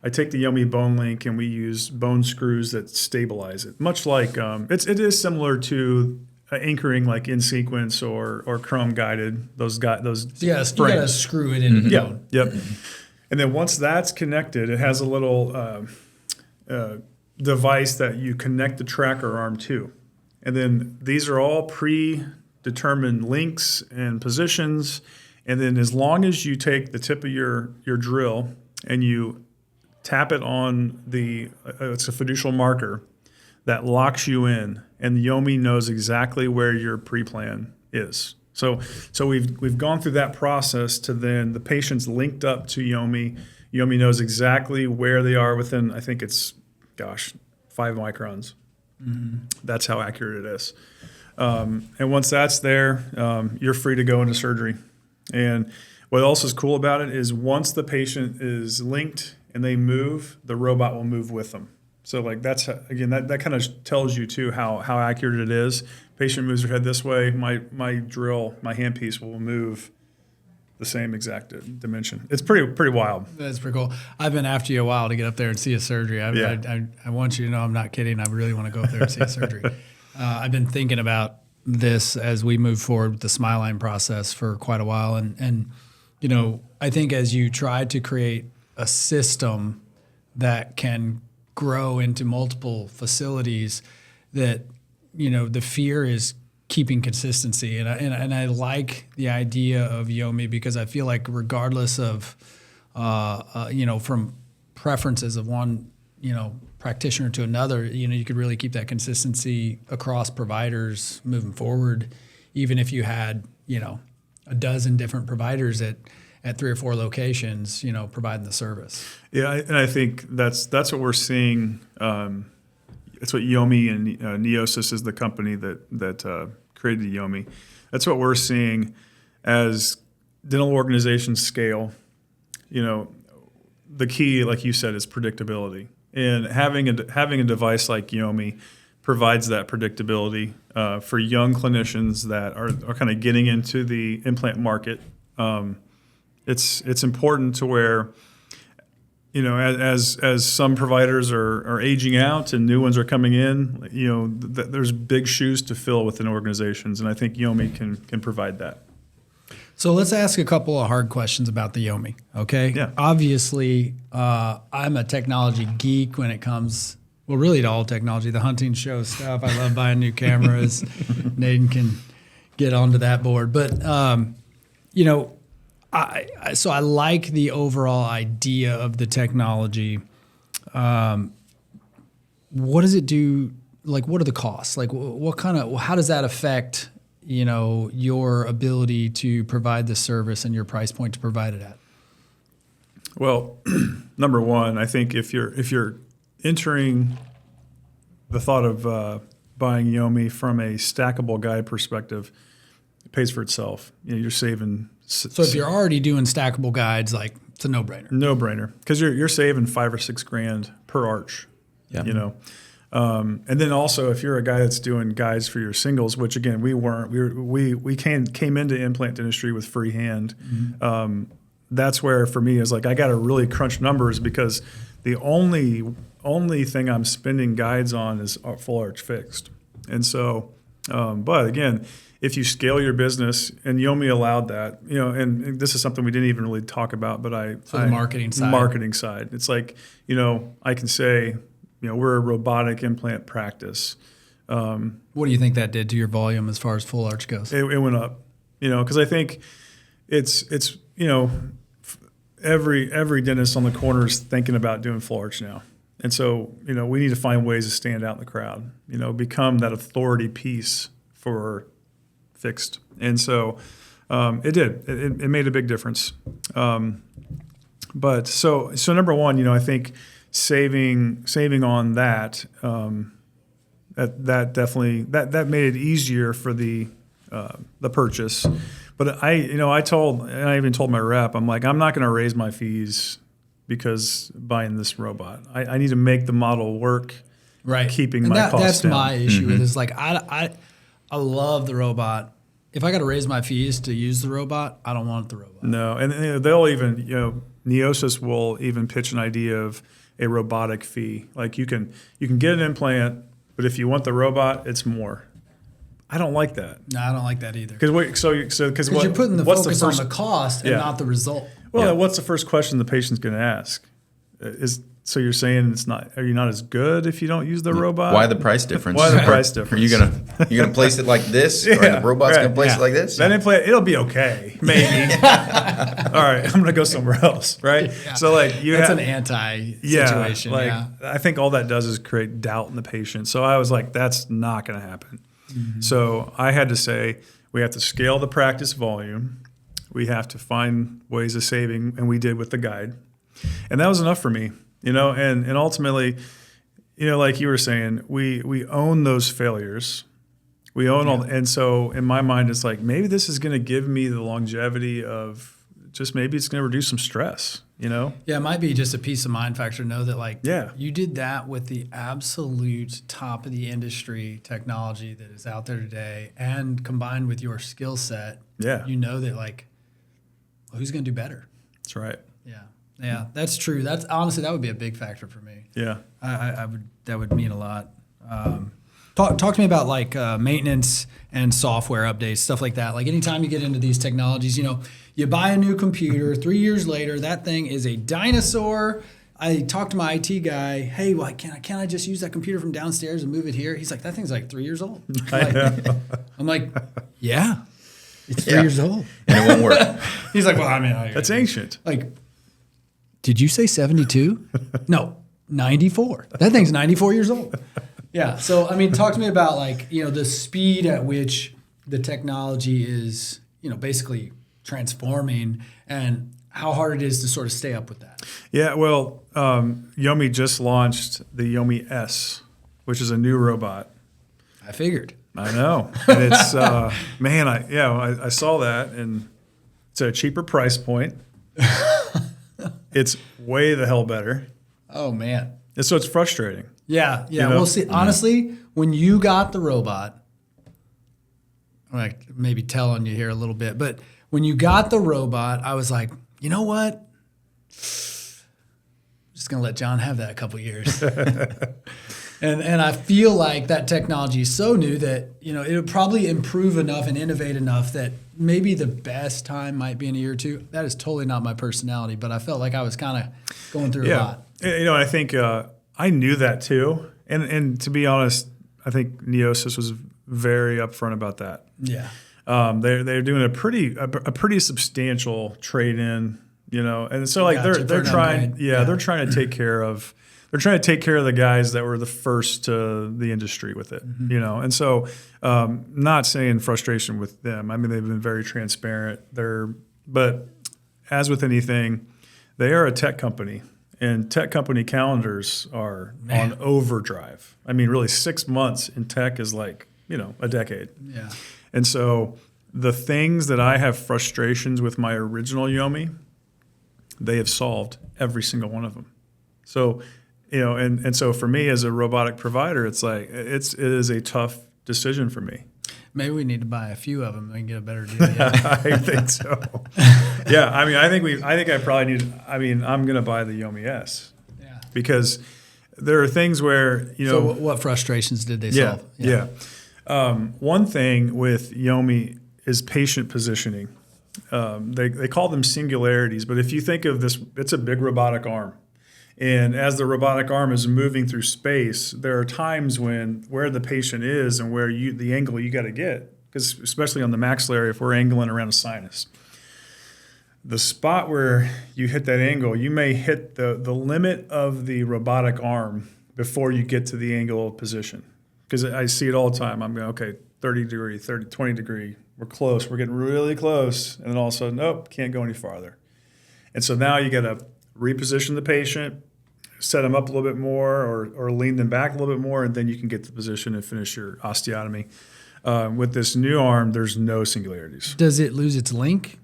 I take the Yomi Bone Link and we use bone screws that stabilize it. Much like it is similar to anchoring like in sequence or chrome guided. Those yes, you gotta screw it into the bone. Yep. And then once that's connected, it has a little device that you connect the tracker arm to. And then these are all predetermined links and positions. And then as long as you take the tip of your drill and you tap it on it's a fiducial marker that locks you in, and the Yomi knows exactly where your pre-plan is. So we've gone through that process to then the patient's linked up to Yomi. Yomi knows exactly where they are within, I think it's, 5 microns. Mm-hmm. That's how accurate it is. And once that's there, you're free to go into surgery. And what else is cool about it is once the patient is linked and they move, the robot will move with them. So like that's, again, that kind of tells you too how accurate it is. Patient moves their head this way, my handpiece will move the same exact dimension. It's pretty wild. That's pretty cool. I've been after you a while to get up there and see a surgery. I want you to know I'm not kidding. I really want to go up there and see a surgery. I've been thinking about this as we move forward with the Smileline process for quite a while. And you know, I think as you try to create a system that can grow into multiple facilities, that, you know, the fear is keeping consistency. And I like the idea of Yomi because I feel like regardless of, you know, from preferences of one, you know, practitioner to another, you know, you could really keep that consistency across providers moving forward, even if you had, you know, a dozen different providers at 3 or 4 locations, you know, providing the service. Yeah, and I think that's what we're seeing. It's what Yomi and Neosis is the company that created Yomi. That's what we're seeing as dental organizations scale. You know, the key, like you said, is predictability, and having a device like Yomi provides that predictability for young clinicians that are kind of getting into the implant market. It's important to where, you know, as some providers are aging out and new ones are coming in, you know, there's big shoes to fill within organizations, and I think Yomi can provide that. So let's ask a couple of hard questions about the Yomi, okay? Yeah. Obviously, I'm a technology geek when it comes, well, really to all technology, the hunting show stuff. I love buying new cameras. Naden can get onto that board. But, you know, so I like the overall idea of the technology. What does it do? Like, what are the costs? Like, how does that affect, you know, your ability to provide the service and your price point to provide it at? Well, number one, I think if you're entering the thought of buying Yomi from a stackable guide perspective, it pays for itself. You know, you're saving. So if you're already doing stackable guides, like, it's a no-brainer. No-brainer, because you're saving $5,000 or $6,000 per arch. Yeah. You know, and then also if you're a guy that's doing guides for your singles, which again we weren't. We came into implant dentistry with free hand. Mm-hmm. That's where for me is like I got to really crunch numbers because the only thing I'm spending guides on is full arch fixed, and so. But again, if you scale your business, and Yomi allowed that, you know, and this is something we didn't even really talk about, but the marketing side. Marketing side. It's like, you know, I can say, you know, we're a robotic implant practice. What do you think that did to your volume as far as full arch goes? It went up, you know, because I think it's you know, every dentist on the corner is thinking about doing full arch now. And so, you know, we need to find ways to stand out in the crowd, you know, become that authority piece for fixed. And so it did. It made a big difference. But so number one, you know, I think saving on that, that definitely that made it easier for the purchase. But I even told my rep, I'm like, I'm not going to raise my fees because buying this robot. I need to make the model work, right? Keeping my costs down. That's my issue with it. Is like I love the robot. If I got to raise my fees to use the robot, I don't want the robot. No, and they'll even, you know, Neosis will even pitch an idea of a robotic fee. Like you can get an implant, but if you want the robot, it's more. I don't like that. No, I don't like that either. Because you're putting the focus on the cost and not the result. Well, what's the first question the patient's going to ask? So you're saying are you not as good if you don't use the robot? Why the price difference? Why the price difference? Are you gonna place it like this? Or the robot's gonna place it like this? That implant, it'll be okay, maybe. All right, I'm gonna go somewhere else, right? Yeah. So like that's an anti-situation. I think all that does is create doubt in the patient. So I was like, that's not gonna happen. Mm-hmm. So I had to say, we have to scale the practice volume. We have to find ways of saving, and we did with the guide. And that was enough for me. You know, and ultimately, you know, like you were saying, we own those failures. We own all, and so in my mind, it's like maybe this is going to give me the longevity of just maybe it's going to reduce some stress, Yeah, it might be just a peace of mind factor to know that like Yeah. you did that with the absolute top of the industry technology that is out there today, and combined with your skill set, Yeah. you know that like, well, who's going to do better? That's right. Yeah, that's true. That's honestly, that would be a big factor for me. Yeah. That would mean a lot. Talk to me about like maintenance and software updates, stuff like that. Like anytime you get into these technologies, you buy a new computer, 3 years later, that thing is a dinosaur. I talked to my IT guy. Hey, well, can't I just use that computer from downstairs and move it here? He's like, that thing's like 3 years old. I'm like, yeah, it's 3 years old. And it won't work. He's like, well, I mean, That's ancient. like, did you say 72? No, 94. That thing's 94 years old. Yeah. So, I mean, talk to me about like, the speed at which the technology is, basically transforming and how hard it is to sort of stay up with that. Yeah. Well, Yomi just launched the Yomi S, which is a new robot. I figured. I know. And it's, man, I saw that, and it's a cheaper price point. It's way the hell better. Oh, man. And so it's frustrating. Yeah. We'll see. Honestly, when you got the robot, I'm like maybe telling you here a little bit, but when you got the robot, I was like, you know what? I'm just going to let John have that a couple years. And I feel like that technology is so new that, it'll probably improve enough and innovate enough that maybe the best time might be in a year or two. That is totally not my personality, but I felt like I was kind of going through a lot. I think I knew that too. And to be honest, I think Neosis was very upfront about that. Yeah. They're doing a pretty substantial trade-in, and so like they're trying they're trying to take care of the guys that were the first to the industry with it, and so not saying frustration with them. I mean, they've been very transparent. But as with anything, they are a tech company, and tech company calendars are on overdrive. I mean, really 6 months in tech is like, a decade. Yeah. And so the things that I have frustrations with my original Yomi, they have solved every single one of them. So, and so for me as a robotic provider, it's like it is a tough decision for me. Maybe we need to buy a few of them and get a better deal. Yeah. I think so. Yeah, I mean, I'm going to buy the Yomi S. Yeah. Because there are things where, So what frustrations did they solve? Yeah. One thing with Yomi is patient positioning. They call them singularities, but if you think of this, it's a big robotic arm. And as the robotic arm is moving through space, there are times where the patient is and where the angle you got to get, because especially on the maxillary, if we're angling around a sinus, the spot where you hit that angle, you may hit the limit of the robotic arm before you get to the angle of position. Because I see it all the time. I'm going, okay, 30 degree, 20 degree. We're close. We're getting really close. And then all of a sudden, nope, can't go any farther. And so now you got to reposition the patient, set them up a little bit more or lean them back a little bit more, and then you can get the position and finish your osteotomy. With this new arm, there's no singularities. Does it lose its link?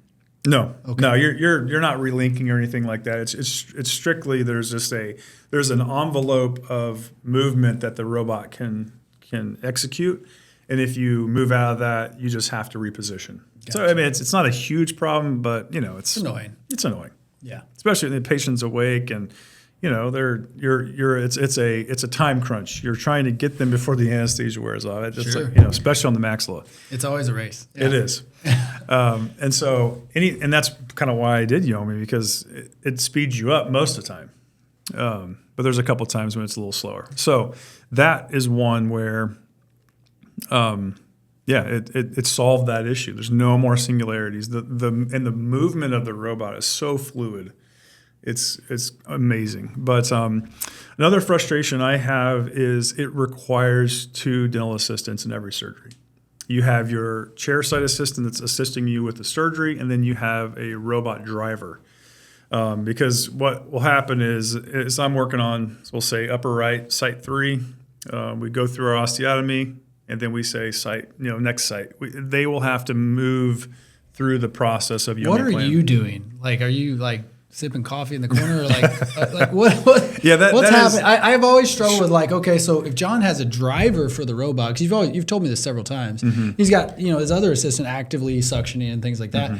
No, Okay. No, you're not relinking or anything like that. It's strictly there's an envelope of movement that the robot can execute, and if you move out of that, you just have to reposition. Gotcha. So I mean, it's not a huge problem, but it's annoying. It's annoying. Yeah, especially when the patient's awake and it's a time crunch. You're trying to get them before the anesthesia wears off. It's sure. like, especially on the maxilla. It's always a race. Yeah. It is. And so that's kind of why I did Yomi, because it speeds you up most of the time. But there's a couple times when it's a little slower. So that is one where, it solved that issue. There's no more singularities. The movement of the robot is so fluid. It's amazing. But another frustration I have is it requires 2 dental assistants in every surgery. You have your chairside assistant that's assisting you with the surgery, and then you have a robot driver. Because what will happen is I'm working on, we'll say upper right, site 3. We go through our osteotomy, and then we say site, next site. They will have to move through the process of What are Implant. you doing? Like, are you like sipping coffee in the corner? Or like what? Yeah, what's that is- happening? I've always struggled with like, okay, so if John has a driver for the robot, because you've told me this several times, he's got his other assistant actively suctioning and things like that.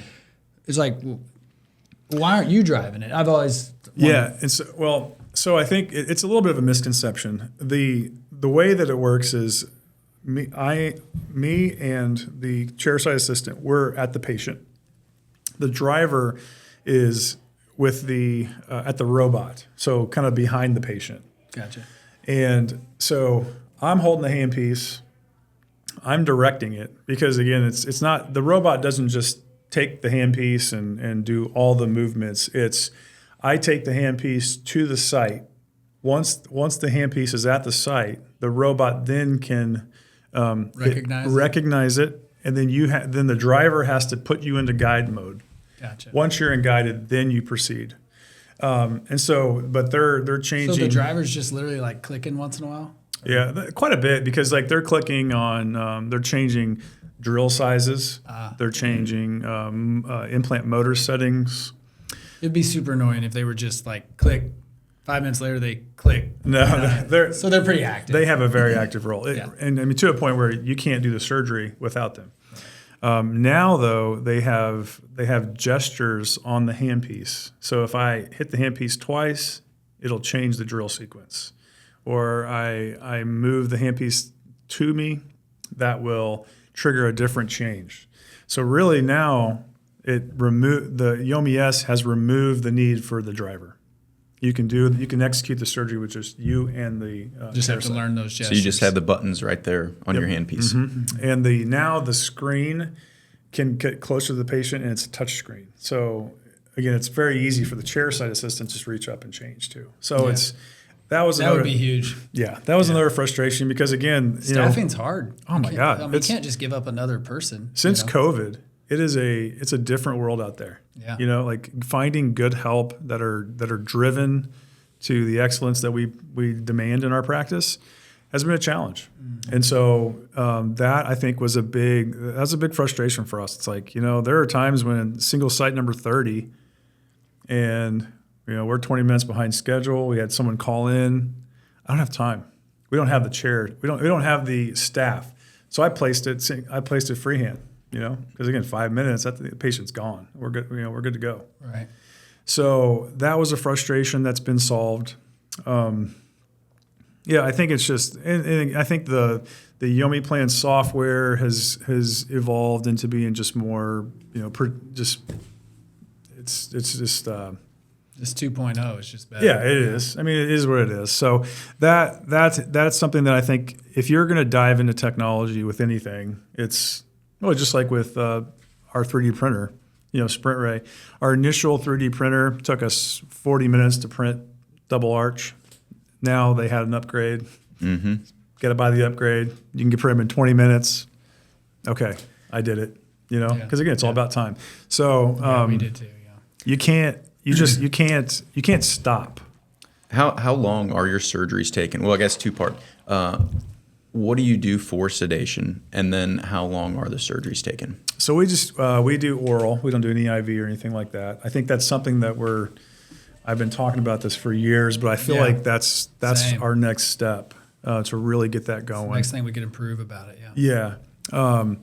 It's like, why aren't you driving it? I've always Yeah, so I think it's a little bit of a misconception. The way that it works is me and the chairside assistant, we're at the patient. The driver is with at the robot, so kind of behind the patient. Gotcha. And so I'm holding the handpiece. I'm directing it because again, it's not, the robot doesn't just take the handpiece and do all the movements. I take the handpiece to the site. Once the handpiece is at the site, the robot then can recognize it, and then then the driver has to put you into guide mode. Gotcha. Once you're in guided, then you proceed. And so, but they're changing. So the driver's just literally like clicking once in a while? Yeah, quite a bit because like they're clicking on, they're changing drill sizes. They're changing implant motor settings. It'd be super annoying if they were just like click. 5 minutes later, they click. No, they're pretty active. They have a very active role, Yeah. and I mean to a point where you can't do the surgery without them. Now, though, they have gestures on the handpiece. So if I hit the handpiece twice, it'll change the drill sequence, or I move the handpiece to me, that will trigger a different change. So really now, the Yomi S has removed the need for the driver. You can execute the surgery with just you and the just have to chairside. learn those gestures. So you just have the buttons right there on your handpiece. And now the screen can get closer to the patient, and it's a touch screen. So again, it's very easy for the chairside assistant to just reach up and change too. So that would be huge. Yeah, that was another frustration because again, staffing's hard. Oh my God, I mean, you can't just give up another person. Since COVID, it's a different world out there. Yeah. Like finding good help that are driven to the excellence that we demand in our practice has been a challenge. And so that I think was a big frustration for us. It's like, there are times when single site number 30 and we're 20 minutes behind schedule. We had someone call in. I don't have time. We don't have the chair. We don't have the staff. So I placed it freehand. Because again, 5 minutes, the patient's gone. We're good. We're good to go. Right. So that was a frustration that's been solved. I think it's just, and I think the Yomi Plan software has evolved into being just more, it's just. This 2.0 is just better. Yeah, it is. I mean, it is what it is. So that's something that I think if you're going to dive into technology with anything, it's just like with our 3D printer, Sprint Ray. Our initial 3D printer took us 40 minutes to print double arch. Now they had an upgrade. Mm-hmm. Got to buy the upgrade. You can get print them in 20 minutes. Okay, I did it. Because again, it's all about time. So we did too. Yeah. You can't stop. How long are your surgeries taken? Well, I guess two-part. What do you do for sedation, and then how long are the surgeries taken? So we do oral. We don't do any IV or anything like that. I think that's something that I've been talking about this for years, but I feel like that's Same. our next step to really get that going. It's the next thing we could improve about it. Yeah. Yeah.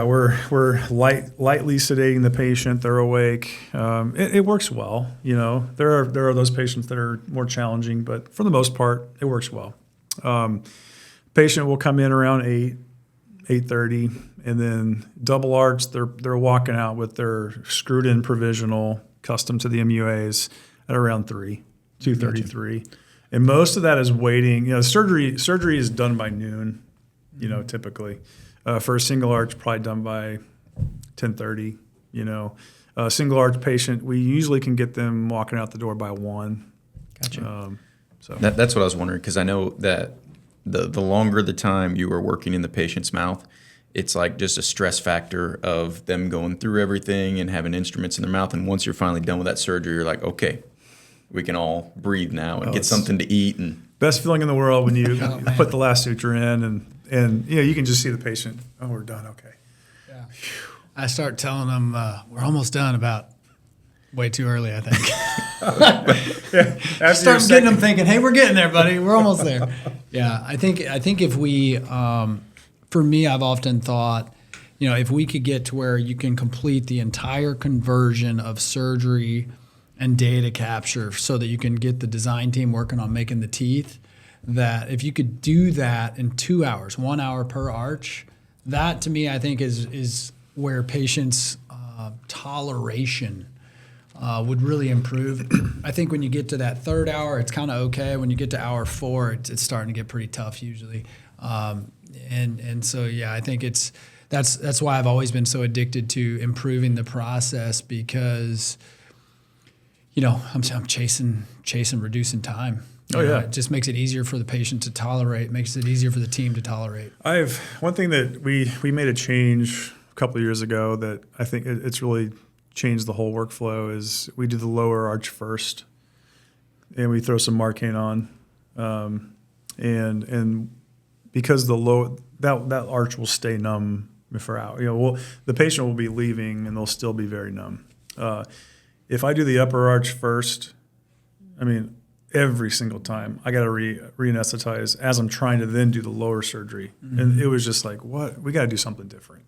We're lightly sedating the patient. They're awake. It works well. There are those patients that are more challenging, but for the most part, it works well. Patient will come in around 8:30, and then double arch. They're walking out with their screwed in provisional, custom to the MUAs at around 2:33, and most of that is waiting. Surgery is done by noon. Typically. For a single arch, probably done by 10:30. A single arch patient, we usually can get them walking out the door by 1. Gotcha. That's what I was wondering, because I know that the longer the time you are working in the patient's mouth, it's like just a stress factor of them going through everything and having instruments in their mouth. And once you're finally done with that surgery, you're like, okay, we can all breathe now and get something to eat. And best feeling in the world when you put the last suture in and you can just see the patient. Oh, we're done. Okay. Yeah. I start telling them we're almost done about way too early, I think. Start getting them thinking, hey, we're getting there, buddy. We're almost there. Yeah, I think if we, for me, I've often thought, if we could get to where you can complete the entire conversion of surgery and data capture so that you can get the design team working on making the teeth, that if you could do that in 2 hours, 1 hour per arch, that to me, I think is where patients' toleration would really improve. I think when you get to that third hour, it's kind of okay. When you get to hour 4, it's starting to get pretty tough usually. And so, yeah, I think that's why I've always been so addicted to improving the process, because, I'm chasing reducing time. It just makes it easier for the patient to tolerate, makes it easier for the team to tolerate. One thing that we made a change a couple of years ago that I think it's really changed the whole workflow is we do the lower arch first, and we throw some Marcaine on, and because that arch will stay numb for hours. The patient will be leaving and they'll still be very numb. If I do the upper arch first, every single time I got to re-anesthetize as I'm trying to then do the lower surgery, and it was just like, what? We got to do something different.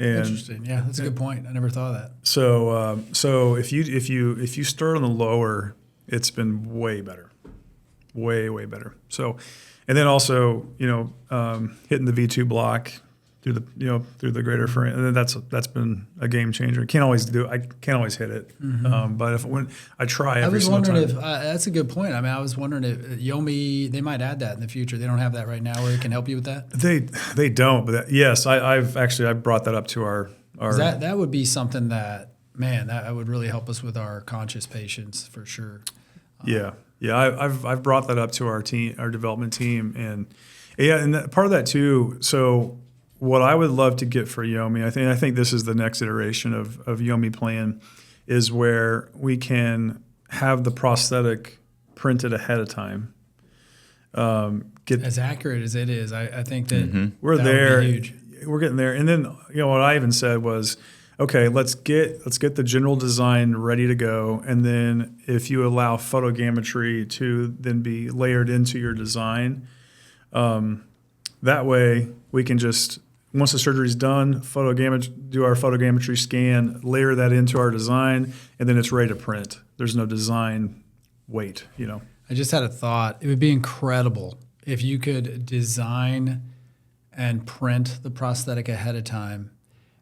And interesting. Yeah, that's a good point. I never thought of that. So if you start on the lower, it's been way better, way better. So, and then also hitting the V2 block through the greater foramen, and then that's been a game changer. I can't always hit it, but when I try every single time. I was wondering if that's a good point. I was wondering if Yomi, they might add that in the future. They don't have that right now where it can help you with that. They don't, but yes, I've brought that up to our that would be something that would really help us with our conscious patients for sure. Yeah, I've brought that up to our team, our development team, and part of that too. So what I would love to get for Yomi, I think this is the next iteration of Yomi plan, is where we can have the prosthetic printed ahead of time. Get as accurate as it is, I think that we're that there. Would be huge. We're getting there, and then what I even said was, okay, let's get the general design ready to go, and then if you allow photogrammetry to then be layered into your design, that way we can just, once the surgery's done, do our photogrammetry scan, layer that into our design, and then it's ready to print. There's no design wait, I just had a thought. It would be incredible if you could design and print the prosthetic ahead of time,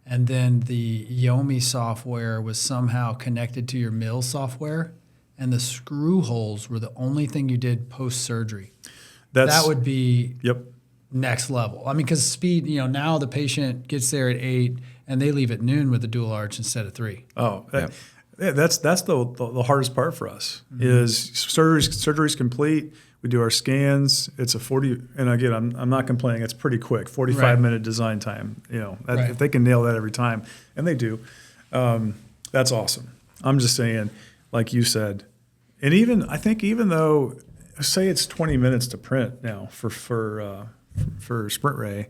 and then the Yomi software was somehow connected to your mill software, and the screw holes were the only thing you did post-surgery. That would be next level. Because speed, now the patient gets there at 8 and they leave at noon with a dual arch instead of 3. Oh, that's the hardest part for us is surgery's complete. We do our scans. It's a 40, and again, I'm not complaining. It's pretty quick, 45-minute design time. If they can nail that every time, and they do, that's awesome. I'm just saying, like you said, and I think even though, say it's 20 minutes to print now for Sprint Ray,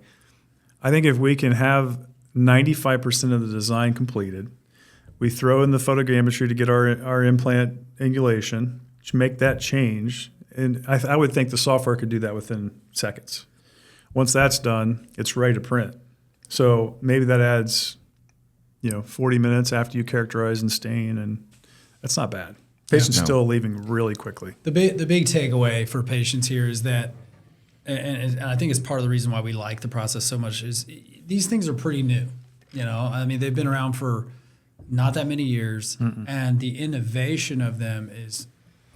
I think if we can have 95% of the design completed, we throw in the photogrammetry to get our implant angulation, make that change. And I would think the software could do that within seconds. Once that's done, it's ready to print. So maybe that adds, 40 minutes after you characterize and stain, and that's not bad. Patients still leaving really quickly. The big takeaway for patients here is that, and I think it's part of the reason why we like the process so much, is these things are pretty new. They've been around for not that many years, and the innovation of them is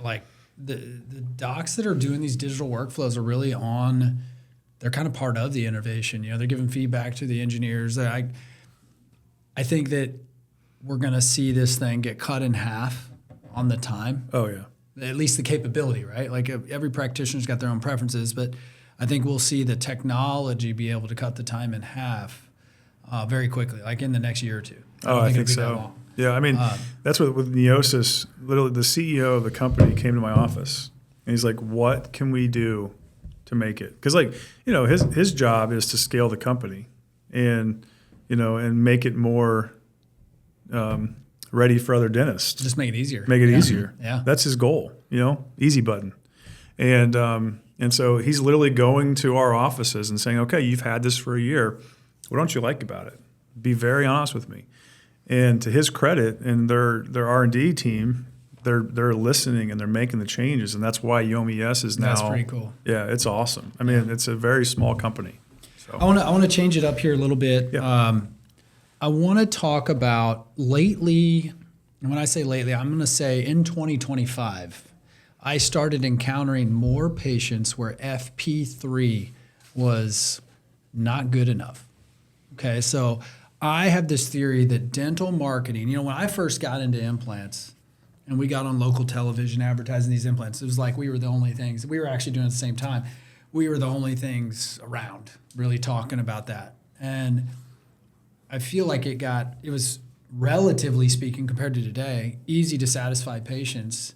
like, the docs that are doing these digital workflows are really they're kind of part of the innovation. They're giving feedback to the engineers. I think that we're going to see this thing get cut in half on the time. Oh, yeah. At least the capability, right? Like every practitioner's got their own preferences, but I think we'll see the technology be able to cut the time in half very quickly, like in the next year or two. I think so. Yeah, that's what with Neosis, literally the CEO of the company came to my office, and he's like, what can we do to make it? Because his job is to scale the company, and and make it more ready for other dentists. Just make it easier. Make it easier. Yeah. That's his goal, easy button. And so he's literally going to our offices and saying, okay, you've had this for a year. What don't you like about it? Be very honest with me. And to his credit and their R&D team, they're listening and they're making the changes. And that's why YOMES is now. That's pretty cool. Yeah, it's awesome. I mean, it's a very small company. So. I want to change it up here a little bit. Yeah. I want to talk about lately, and when I say lately, I'm going to say in 2025, I started encountering more patients where FP3 was not good enough. Okay, so I have this theory that dental marketing, when I first got into implants and we got on local television advertising these implants, it was like we were the only things, we were actually doing it at the same time, we were the only things around really talking about that. And I feel like it was relatively speaking compared to today, easy to satisfy patients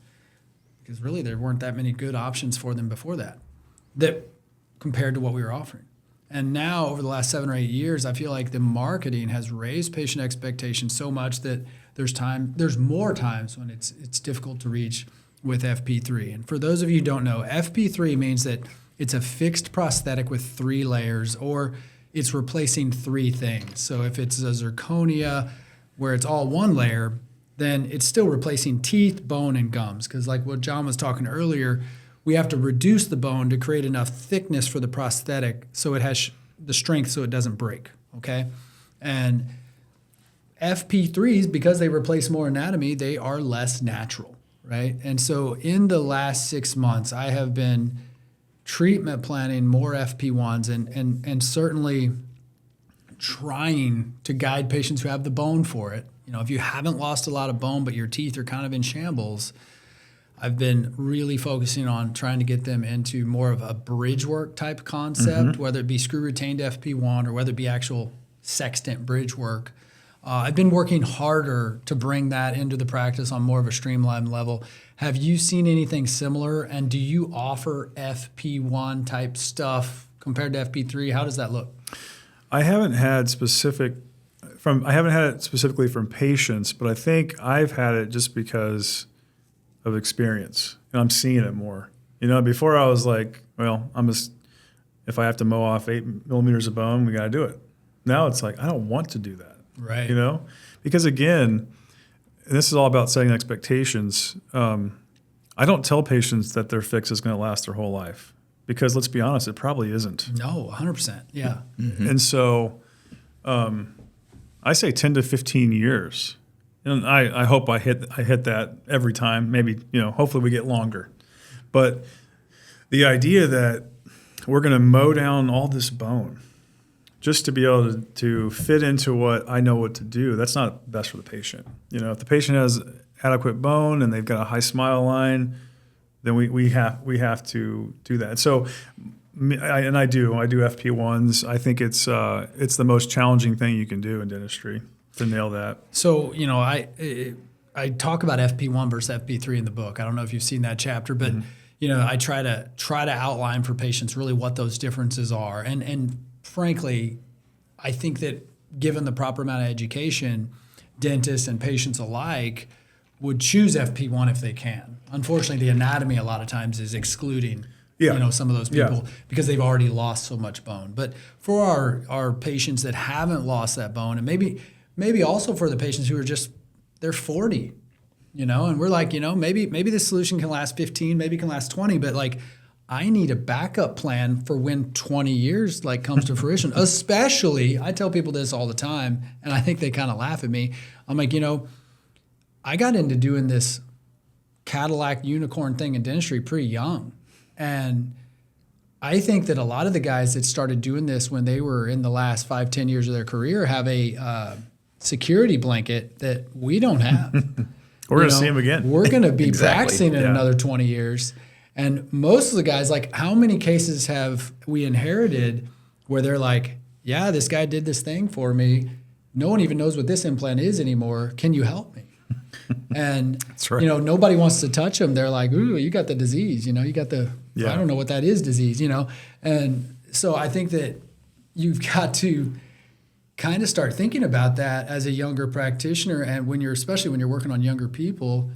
because really there weren't that many good options for them before that compared to what we were offering. And now over the last 7 or 8 years, I feel like the marketing has raised patient expectations so much that there's more times when it's difficult to reach with FP3. And for those of you who don't know, FP3 means that it's a fixed prosthetic with 3 layers, or it's replacing 3 things. So if it's a zirconia where it's all 1 layer, then it's still replacing teeth, bone, and gums. Because like what John was talking earlier, we have to reduce the bone to create enough thickness for the prosthetic so it has the strength so it doesn't break, okay? And FP3s, because they replace more anatomy, they are less natural, right? And so in the last 6 months, I have been treatment planning more FP1s and certainly trying to guide patients who have the bone for it. If you haven't lost a lot of bone but your teeth are kind of in shambles, I've been really focusing on trying to get them into more of a bridge work type concept, whether it be screw retained FP1 or whether it be actual sextant bridge work. I've been working harder to bring that into the practice on more of a streamlined level. Have you seen anything similar? And do you offer FP1 type stuff compared to FP3? How does that look? I haven't had it specifically from patients, but I think I've had it just because of experience. And I'm seeing it more. Before I was like, well, if I have to mow off 8 millimeters of bone, we got to do it. Now it's like, I don't want to do that. Right. Because again, and this is all about setting expectations. I don't tell patients that their fix is going to last their whole life because let's be honest, it probably isn't. No, 100%. Yeah. Mm-hmm. And so I say 10 to 15 years. And I hope I hit that every time. Maybe, hopefully we get longer. But the idea that we're going to mow down all this bone just to be able to fit into what I know what to do, that's not best for the patient. If the patient has adequate bone and they've got a high smile line, then we have to do that. So, I do FP1s. I think it's the most challenging thing you can do in dentistry to nail that. So, I talk about FP1 versus FP3 in the book. I don't know if you've seen that chapter, but I try to outline for patients really what those differences are. And frankly, I think that given the proper amount of education, dentists and patients alike would choose FP1 if they can. Unfortunately, the anatomy a lot of times is excluding some of those people because they've already lost so much bone. But for our patients that haven't lost that bone, and maybe also for the patients who are they're 40, and we're like, maybe this solution can last 15, maybe can last 20, but like I need a backup plan for when 20 years comes to fruition. Especially, I tell people this all the time, and I think they kind of laugh at me. I'm like, I got into doing this Cadillac unicorn thing in dentistry pretty young. And I think that a lot of the guys that started doing this when they were in the last 5-10 years of their career have a security blanket that we don't have. We're going to see them again. We're going to be Exactly. practicing in another 20 years. And most of the guys, how many cases have we inherited where they're like, yeah, this guy did this thing for me. No one even knows what this implant is anymore. Can you help me? And, That's right. Nobody wants to touch them. They're like, ooh, you got the disease. You got the, Yeah. I don't know what that is disease, And so I think that you've got to kind of start thinking about that as a younger practitioner, and especially when you're working on younger people.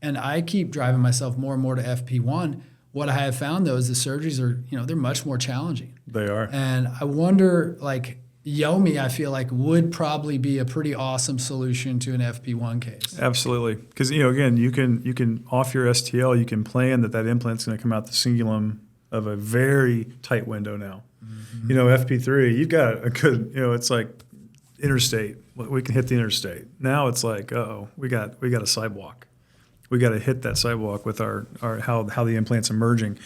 And I keep driving myself more and more to FP1. What I have found though is the surgeries are, they're much more challenging. They are. And I wonder, like, Yomi, I feel like would probably be a pretty awesome solution to an FP1 case. Absolutely, because again, you can off your STL, you can plan that implant's going to come out the cingulum of a very tight window now. Mm-hmm. FP3, you've got a good, it's like interstate. We can hit the interstate. Now it's like, we got a sidewalk. We got to hit that sidewalk with our how the implant's emerging,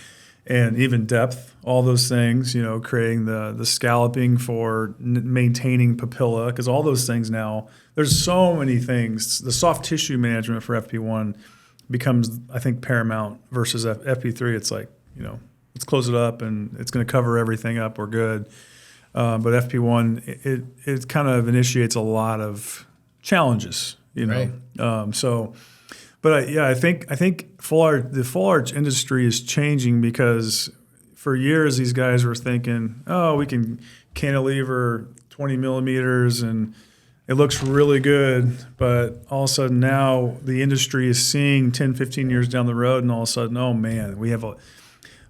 and even depth, all those things. Creating the scalloping for maintaining papilla, because all those things now. There's so many things. The soft tissue management for FP1 becomes, I think, paramount versus FP3. It's like, let's close it up and it's going to cover everything up. We're good. But FP1, it kind of initiates a lot of challenges. Right. But I think the full arch industry is changing, because for years these guys were thinking, we can cantilever 20 millimeters and it looks really good. But all of a sudden now the industry is seeing 10, 15 years down the road, and all of a sudden, oh man, we have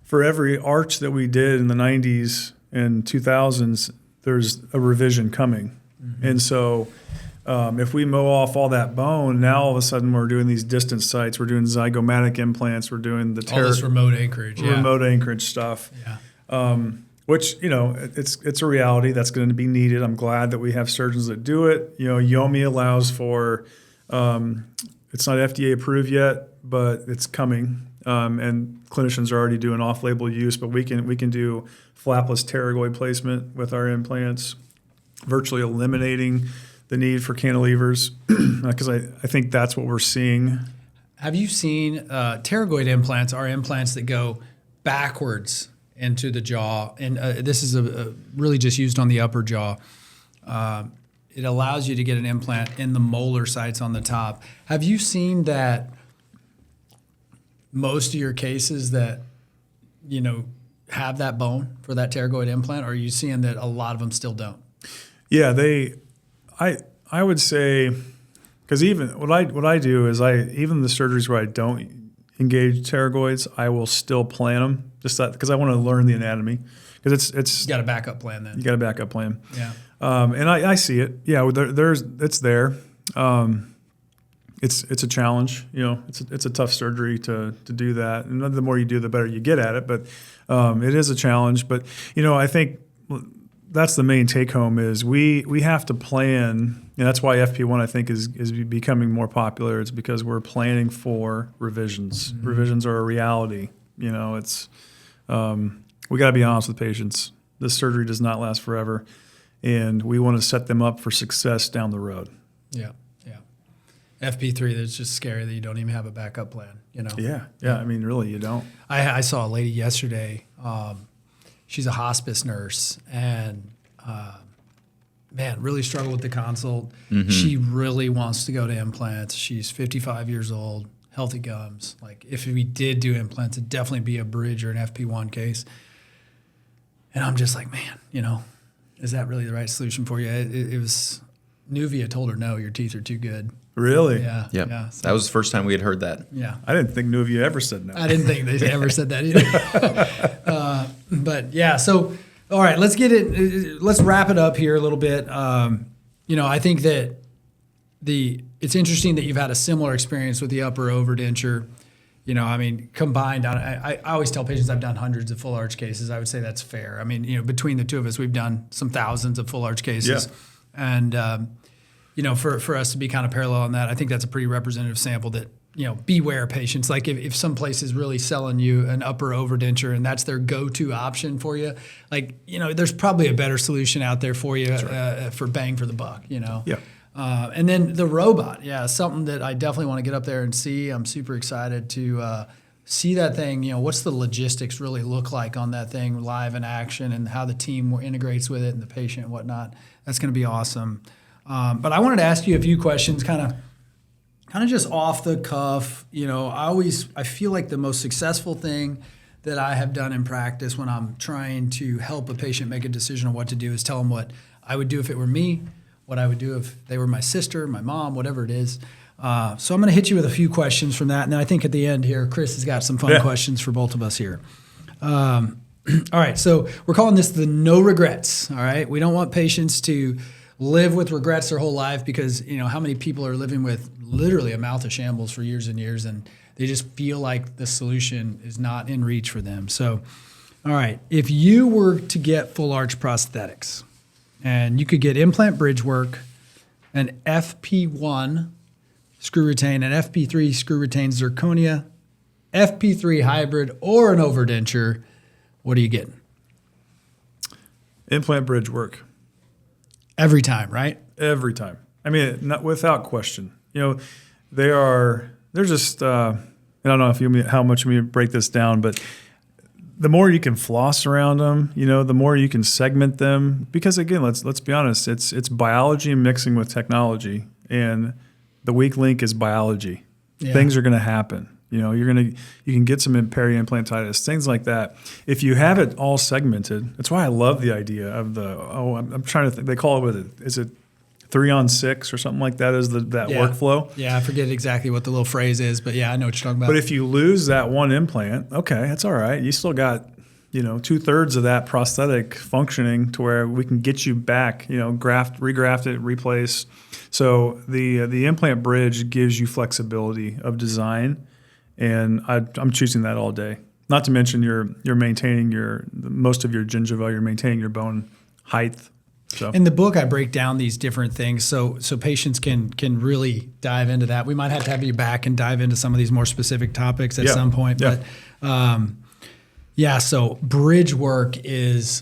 for every arch that we did in the 90s and 2000s, there's a revision coming. Mm-hmm. And so if we mow off all that bone, now all of a sudden we're doing these distant sites. We're doing zygomatic implants. We're doing all this remote anchorage stuff. Yeah. Which it's a reality that's going to be needed. I'm glad that we have surgeons that do it. Yomi allows for it's not FDA approved yet, but it's coming. And clinicians are already doing off-label use, but we can do flapless pterygoid placement with our implants, virtually eliminating the need for cantilevers, because I think that's what we're seeing. Have you seen pterygoid implants are implants that go backwards into the jaw, and this is a really just used on the upper jaw. It allows you to get an implant in the molar sites on the top. Have you seen that most of your cases that, have that bone for that pterygoid implant, or are you seeing that a lot of them still don't? Yeah, I would say, because even what I do is even the surgeries where I don't engage pterygoids, I will still plan them, just that because I want to learn the anatomy, because it's you got a backup plan then. You got a backup plan. Yeah. And I see it. Yeah, it's there. It's a challenge. It's a tough surgery to do that, and the more you do, the better you get at it. But it is a challenge. But I think that's the main take home is we have to plan. And that's why FP1 I think is becoming more popular. It's because we're planning for revisions. Mm-hmm. Revisions are a reality. It's we got to be honest with patients. This surgery does not last forever, and we want to set them up for success down the road. Yeah. FP3, that's just scary that you don't even have a backup plan. Yeah. I mean, really, you don't. I saw a lady yesterday. She's a hospice nurse, and really struggled with the consult. Mm-hmm. She really wants to go to implants. She's 55 years old, healthy gums. Like, if we did do implants, it'd definitely be a bridge or an FP1 case. And I'm just like, man, is that really the right solution for you? It was, Nuvia told her, no, your teeth are too good. Really? Yeah. Yep. Yeah. So, that was the first time we had heard that. Yeah. I didn't think Nuvia ever said no. I didn't think they ever said that either. But yeah, so all right, let's wrap it up here a little bit. I think that it's interesting that you've had a similar experience with the upper overdenture. Combined, I always tell patients I've done hundreds of full arch cases. I would say that's fair. Between the two of us, we've done some thousands of full arch cases. Yeah. And, for us to be kind of parallel on that, I think that's a pretty representative sample that, beware patients. Like if some place is really selling you an upper overdenture and that's their go-to option for you, there's probably a better solution out there for you for bang for the buck, Yeah. And then the robot, something that I definitely want to get up there and see. I'm super excited to see that thing. What's the logistics really look like on that thing live in action, and how the team integrates with it and the patient and whatnot. That's going to be awesome. But I wanted to ask you a few questions, kind of just off the cuff. I feel like the most successful thing that I have done in practice when I'm trying to help a patient make a decision on what to do is tell them what I would do if it were me, what I would do if they were my sister, my mom, whatever it is. So I'm going to hit you with a few questions from that. And then I think at the end here, Chris has got some fun questions for both of us here. All right, so we're calling this the no regrets, all right? We don't want patients to live with regrets their whole life because, how many people are living with literally a mouth of shambles for years and years, and they just feel like the solution is not in reach for them. So, all right, if you were to get full arch prosthetics and you could get implant bridge work, an FP1 screw retain, an FP3 screw retain zirconia, FP3 hybrid, or an overdenture, what are you getting? Implant bridge work. Every time, right? Every time. I mean, not without question. They're just, I don't know how much we break this down, but the more you can floss around them, the more you can segment them. Because again, let's be honest, it's biology mixing with technology, and the weak link is biology. Yeah. Things are going to happen. You can get some peri-implantitis, things like that. If you have it all segmented, that's why I love the idea of I'm trying to think, they call it, is it 3-on-6 or something like that is that workflow? Yeah, I forget exactly what the little phrase is, but yeah, I know what you're talking about. But if you lose that one implant, okay, that's all right. You still got, 2/3 of that prosthetic functioning to where we can get you back, regraft it, replace. So the implant bridge gives you flexibility of design. And I'm choosing that all day. Not to mention you're maintaining most of your gingiva, you're maintaining your bone height. So in the book, I break down these different things so patients can really dive into that. We might have to have you back and dive into some of these more specific topics at some point. Yeah. But so bridge work is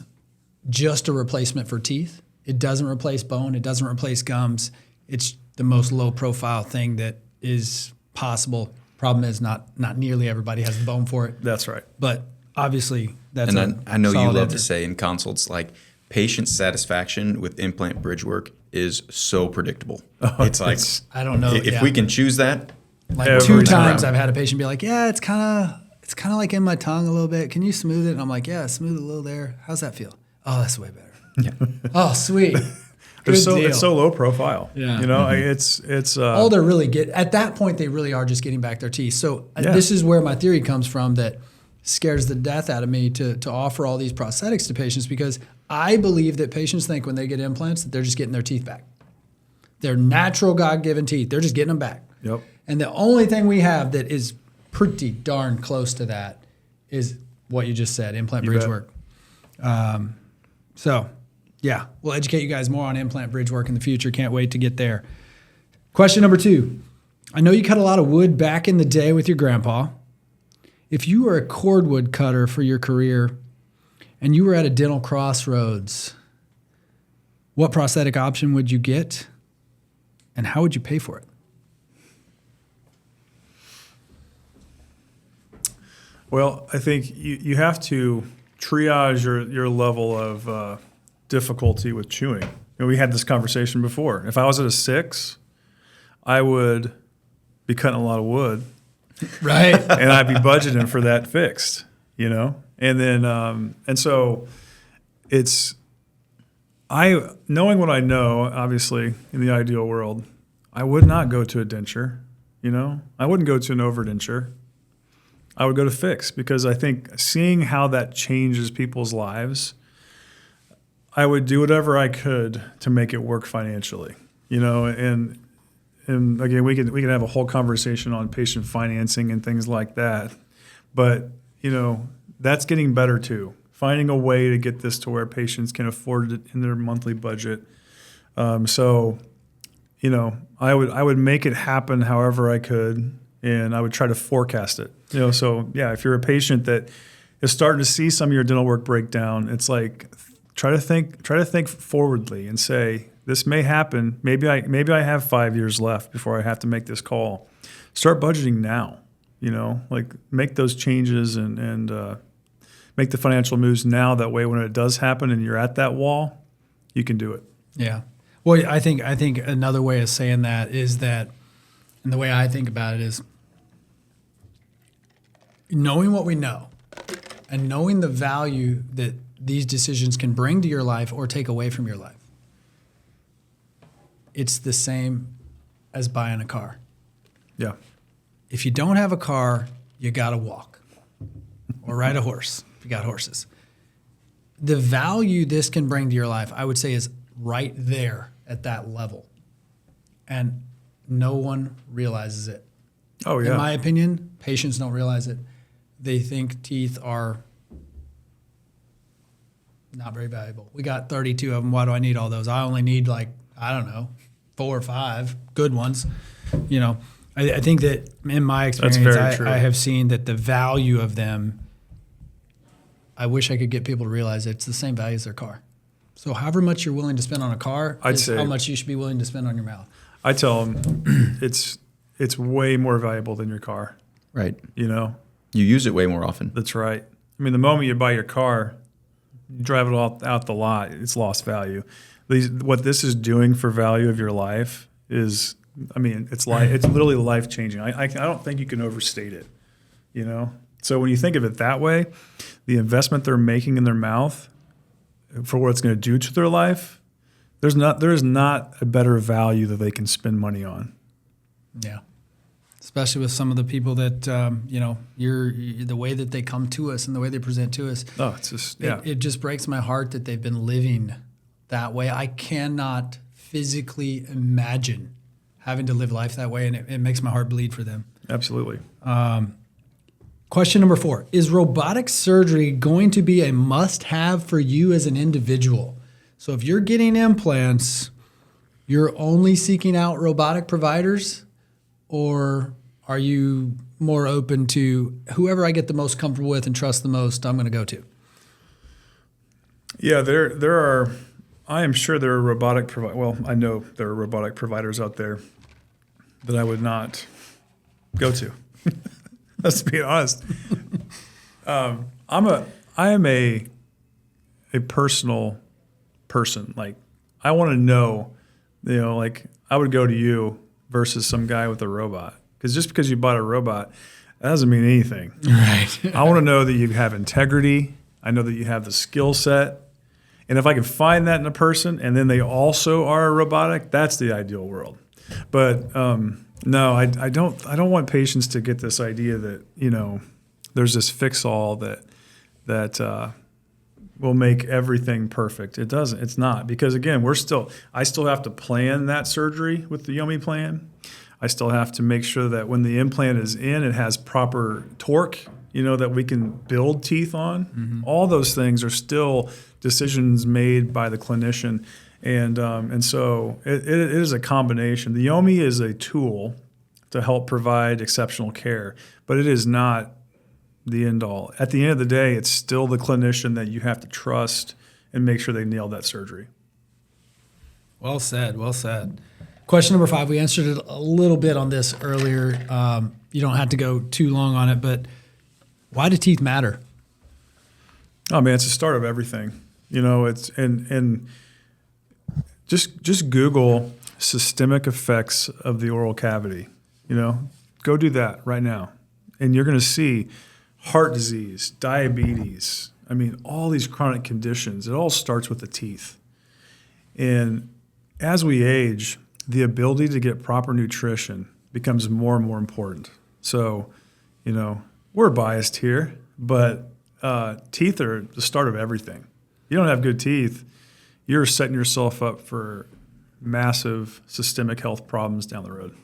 just a replacement for teeth. It doesn't replace bone. It doesn't replace gums. It's the most low profile thing that is possible. Problem is not nearly everybody has the bone for it. That's right. But obviously that's and I know you love to say in consults, like patient satisfaction with implant bridge work is so predictable. It's like, I don't know. If we can choose that. Like 2 times I've had a patient be like, yeah, it's kind of like in my tongue a little bit. Can you smooth it? And I'm like, yeah, smooth it a little there. How's that feel? Oh, that's way better. Yeah. Oh, sweet. It's so low profile. Yeah. It's all they're really at that point, they really are just getting back their teeth. So this is where my theory comes from that scares the death out of me to offer all these prosthetics to patients, because I believe that patients think when they get implants that they're just getting their teeth back. Their natural God-given teeth, they're just getting them back. Yep. And the only thing we have that is pretty darn close to that is what you just said, implant bridge work. Yeah, we'll educate you guys more on implant bridge work in the future. Can't wait to get there. Question number 2. I know you cut a lot of wood back in the day with your grandpa. If you were a cordwood cutter for your career and you were at a dental crossroads, what prosthetic option would you get and how would you pay for it? Well, I think you have to triage your level of difficulty with chewing. We had this conversation before. If I was at a 6, I would be cutting a lot of wood, right? And I'd be budgeting for that fixed, and then and so it's knowing what I know. Obviously, in the ideal world, I would not go to a denture. I wouldn't go to an overdenture. I would go to fixed because I think seeing how that changes people's lives, I would do whatever I could to make it work financially, and again, we can have a whole conversation on patient financing and things like that, but that's getting better too. Finding a way to get this to where patients can afford it in their monthly budget. I would make it happen however I could, and I would try to forecast it. So yeah, if you're a patient that is starting to see some of your dental work break down, it's like, Try to think forwardly and say, this may happen. Maybe I have 5 years left before I have to make this call. Start budgeting now. Make those changes and make the financial moves now. That way, when it does happen and you're at that wall, you can do it. Yeah. Well, I think another way of saying that is that, and the way I think about it is knowing what we know and knowing the value that these decisions can bring to your life or take away from your life. it's the same as buying a car. Yeah. If you don't have a car, you got to walk or ride a horse if you got horses. The value this can bring to your life, I would say, is right there at that level. And no one realizes it. Oh, yeah. In my opinion, patients don't realize it. They think teeth are not very valuable. We got 32 of them. Why do I need all those? I only need 4 or 5 good ones. I think that in my experience, I have seen that the value of them, I wish I could get people to realize it's the same value as their car. So however much you're willing to spend on a car is how much you should be willing to spend on your mouth. I tell them it's way more valuable than your car. Right. You use it way more often. That's right. I mean, the moment you buy your car, you drive it all out the lot, it's lost value. What this is doing for value of your life is, it's literally life changing. I don't think you can overstate it. So when you think of it that way, the investment they're making in their mouth for what it's going to do to their life, there is not a better value that they can spend money on. Yeah. Especially with some of the people that, the way that they come to us and the way they present to us. Oh, it's just, yeah. It just breaks my heart that they've been living that way. I cannot physically imagine having to live life that way, and it makes my heart bleed for them. Absolutely. Question number 4. Is robotic surgery going to be a must-have for you as an individual? So if you're getting implants, you're only seeking out robotic providers? Or are you more open to whoever I get the most comfortable with and trust the most, I'm going to go to? Yeah, I am sure there are robotic providers. Well, I know there are robotic providers out there that I would not go to. Let's be honest. I am a personal person. Like, I want to know, I would go to you versus some guy with a robot. Because just because you bought a robot, that doesn't mean anything. Right. I want to know that you have integrity. I know that you have the skill set. And if I can find that in a person and then they also are a robotic, that's the ideal world. But no, I don't want patients to get this idea that, there's this fix-all that will make everything perfect. It doesn't. It's not. Because again, I still have to plan that surgery with the Yomi plan. I still have to make sure that when the implant is in, it has proper torque, that we can build teeth on. Mm-hmm. All those things are still decisions made by the clinician. And so it is a combination. The Yomi is a tool to help provide exceptional care, but it is not the end all. At the end of the day, it's still the clinician that you have to trust and make sure they nail that surgery. Well said. Well said. Question number 5. We answered it a little bit on this earlier. You don't have to go too long on it, but why do teeth matter? Oh man, it's the start of everything. It's and just Google systemic effects of the oral cavity. Go do that right now, and you're going to see heart disease, diabetes. All these chronic conditions. It all starts with the teeth. And as we age, the ability to get proper nutrition becomes more and more important. So, we're biased here, but teeth are the start of everything. You don't have good teeth, you're setting yourself up for massive systemic health problems down the road.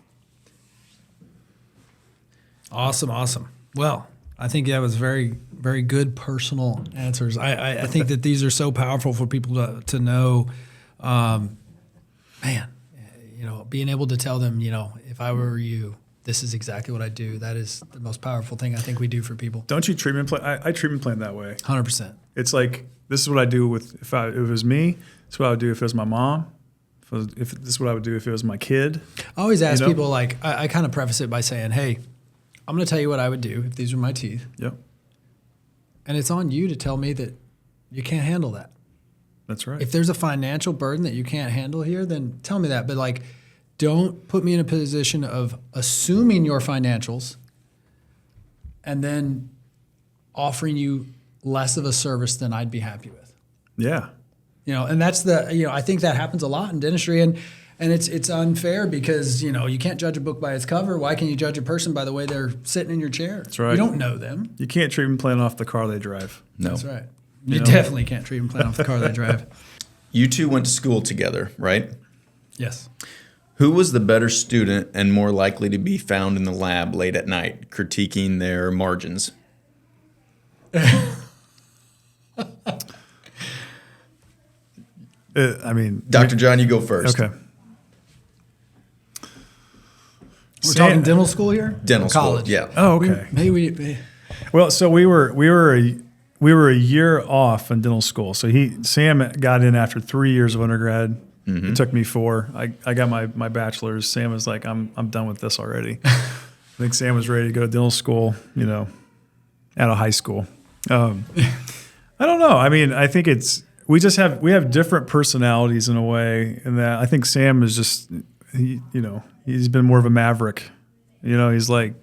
Awesome. Well, I think that was very, very good personal answers. I think that these are so powerful for people to know. Being able to tell them, if I were you, this is exactly what I do. That is the most powerful thing I think we do for people. Don't you treatment plan? I treatment plan that way. 100%. It's like, this is what I do if it was me. This is what I would do if it was my mom. If this is what I would do if it was my kid. I always ask people, I kind of preface it by saying, hey, I'm going to tell you what I would do if these were my teeth. Yep. And it's on you to tell me that you can't handle that. That's right. If there's a financial burden that you can't handle here, then tell me that. But don't put me in a position of assuming your financials and then offering you less of a service than I'd be happy with. Yeah. And that's I think that happens a lot in dentistry. And And it's unfair because, you can't judge a book by its cover. Why can you judge a person by the way they're sitting in your chair? That's right. You don't know them. You can't treat them playing off the car they drive. No. That's right. You definitely can't treat them playing off the car they drive. You two went to school together, right? Yes. Who was the better student and more likely to be found in the lab late at night, critiquing their margins? Dr. John, you go first. Okay. We're talking dental school here? Dental college. school, yeah. Oh, okay. Well, so we were a year off in dental school. So Sam got in after 3 years of undergrad. Mm-hmm. It took me 4. I got my bachelor's. Sam was like, I'm done with this already. I think Sam was ready to go to dental school, out of high school. I don't know. I think we have different personalities in a way, in that I think Sam is just he's been more of a maverick. He's like,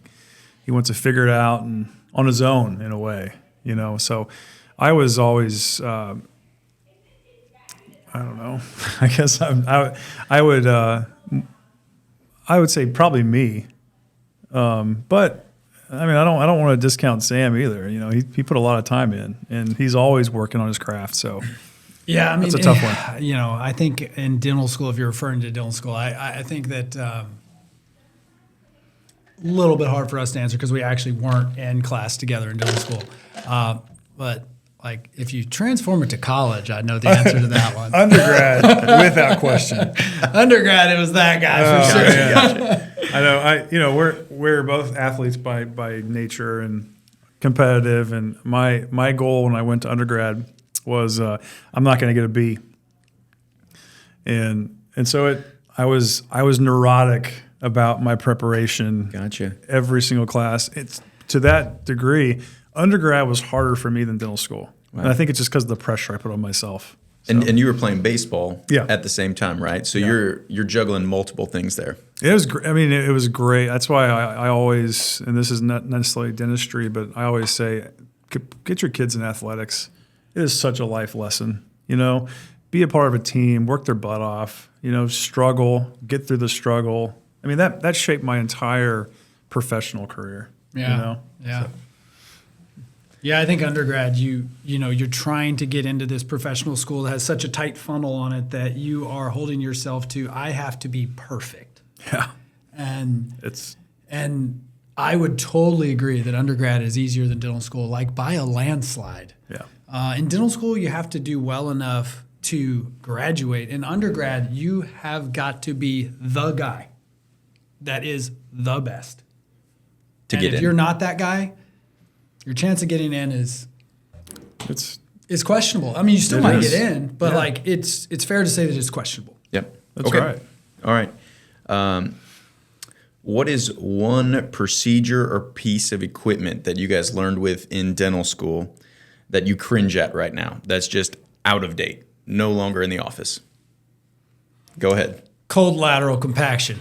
he wants to figure it out and on his own in a way. So I was always I don't know. I guess I would say probably me. But I don't want to discount Sam either. He put a lot of time in, and he's always working on his craft. So yeah, that's a tough one. I think in dental school, if you're referring to dental school, I think that a little bit hard for us to answer because we actually weren't in class together in dental school. But like, if you transform it to college, I know the answer to that one. Undergrad, without question. Undergrad, it was that guy for sure. Yeah. I know. We're both athletes by nature and competitive. And my goal when I went to undergrad was I'm not going to get a B. And so I was neurotic about my preparation. Gotcha. Every single class. It's to that degree. Undergrad was harder for me than dental school. Wow. And I think it's just because of the pressure I put on myself. So. And you were playing baseball Yeah. at the same time, right? So you're juggling multiple things there. It was. It was great. That's why I always, and this is not necessarily dentistry, but I always say, get your kids in athletics. It is such a life lesson. Be a part of a team, work their butt off. Struggle, get through the struggle. That shaped my entire professional career. Yeah. Yeah. So. Yeah, I think undergrad, you're trying to get into this professional school that has such a tight funnel on it that you are holding yourself to, I have to be perfect. Yeah. And I would totally agree that undergrad is easier than dental school, like by a landslide. Yeah. In dental school, you have to do well enough to graduate. In undergrad, you have got to be the guy that is the best. If you're not that guy, your chance of getting in is questionable. You still might get in, but it's fair to say that it's questionable. Yep. That's right. All right. What is one procedure or piece of equipment that you guys learned with in dental school that you cringe at right now? That's just out of date, no longer in the office. Go ahead. Cold lateral compaction.